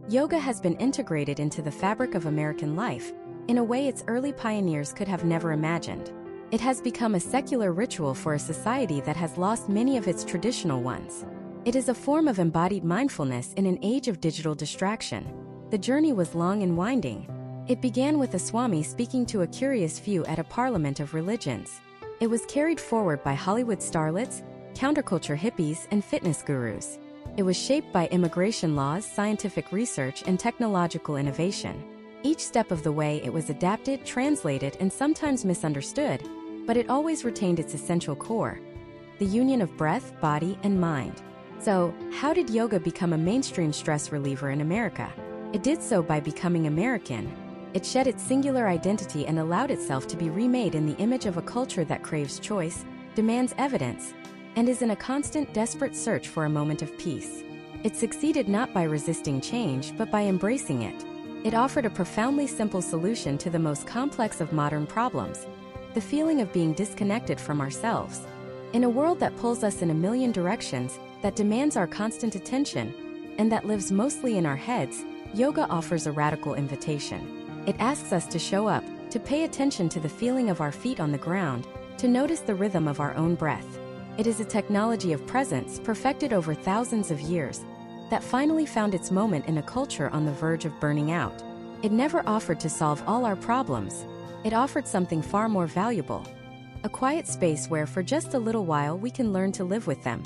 Yoga has been integrated into the fabric of American life in a way its early pioneers could have never imagined. It has become a secular ritual for a society that has lost many of its traditional ones. It is a form of embodied mindfulness in an age of digital distraction. The journey was long and winding. It began with a Swami speaking to a curious few at a parliament of religions. It was carried forward by Hollywood starlets, counterculture hippies, and fitness gurus. It was shaped by immigration laws, scientific research, and technological innovation. Each step of the way it was adapted, translated, and sometimes misunderstood, but it always retained its essential core: the union of breath, body, and mind. So, how did yoga become a mainstream stress reliever in America? It did so by becoming American. It shed its singular identity and allowed itself to be remade in the image of a culture that craves choice, demands evidence, and is in a constant, desperate search for a moment of peace. It succeeded not by resisting change, but by embracing it. It offered a profoundly simple solution to the most complex of modern problems: the feeling of being disconnected from ourselves. In a world that pulls us in a million directions, that demands our constant attention, and that lives mostly in our heads, yoga offers a radical invitation. It asks us to show up, to pay attention to the feeling of our feet on the ground, to notice the rhythm of our own breath. It is a technology of presence perfected over thousands of years that finally found its moment in a culture on the verge of burning out. It never offered to solve all our problems. It offered something far more valuable: a quiet space where for just a little while we can learn to live with them.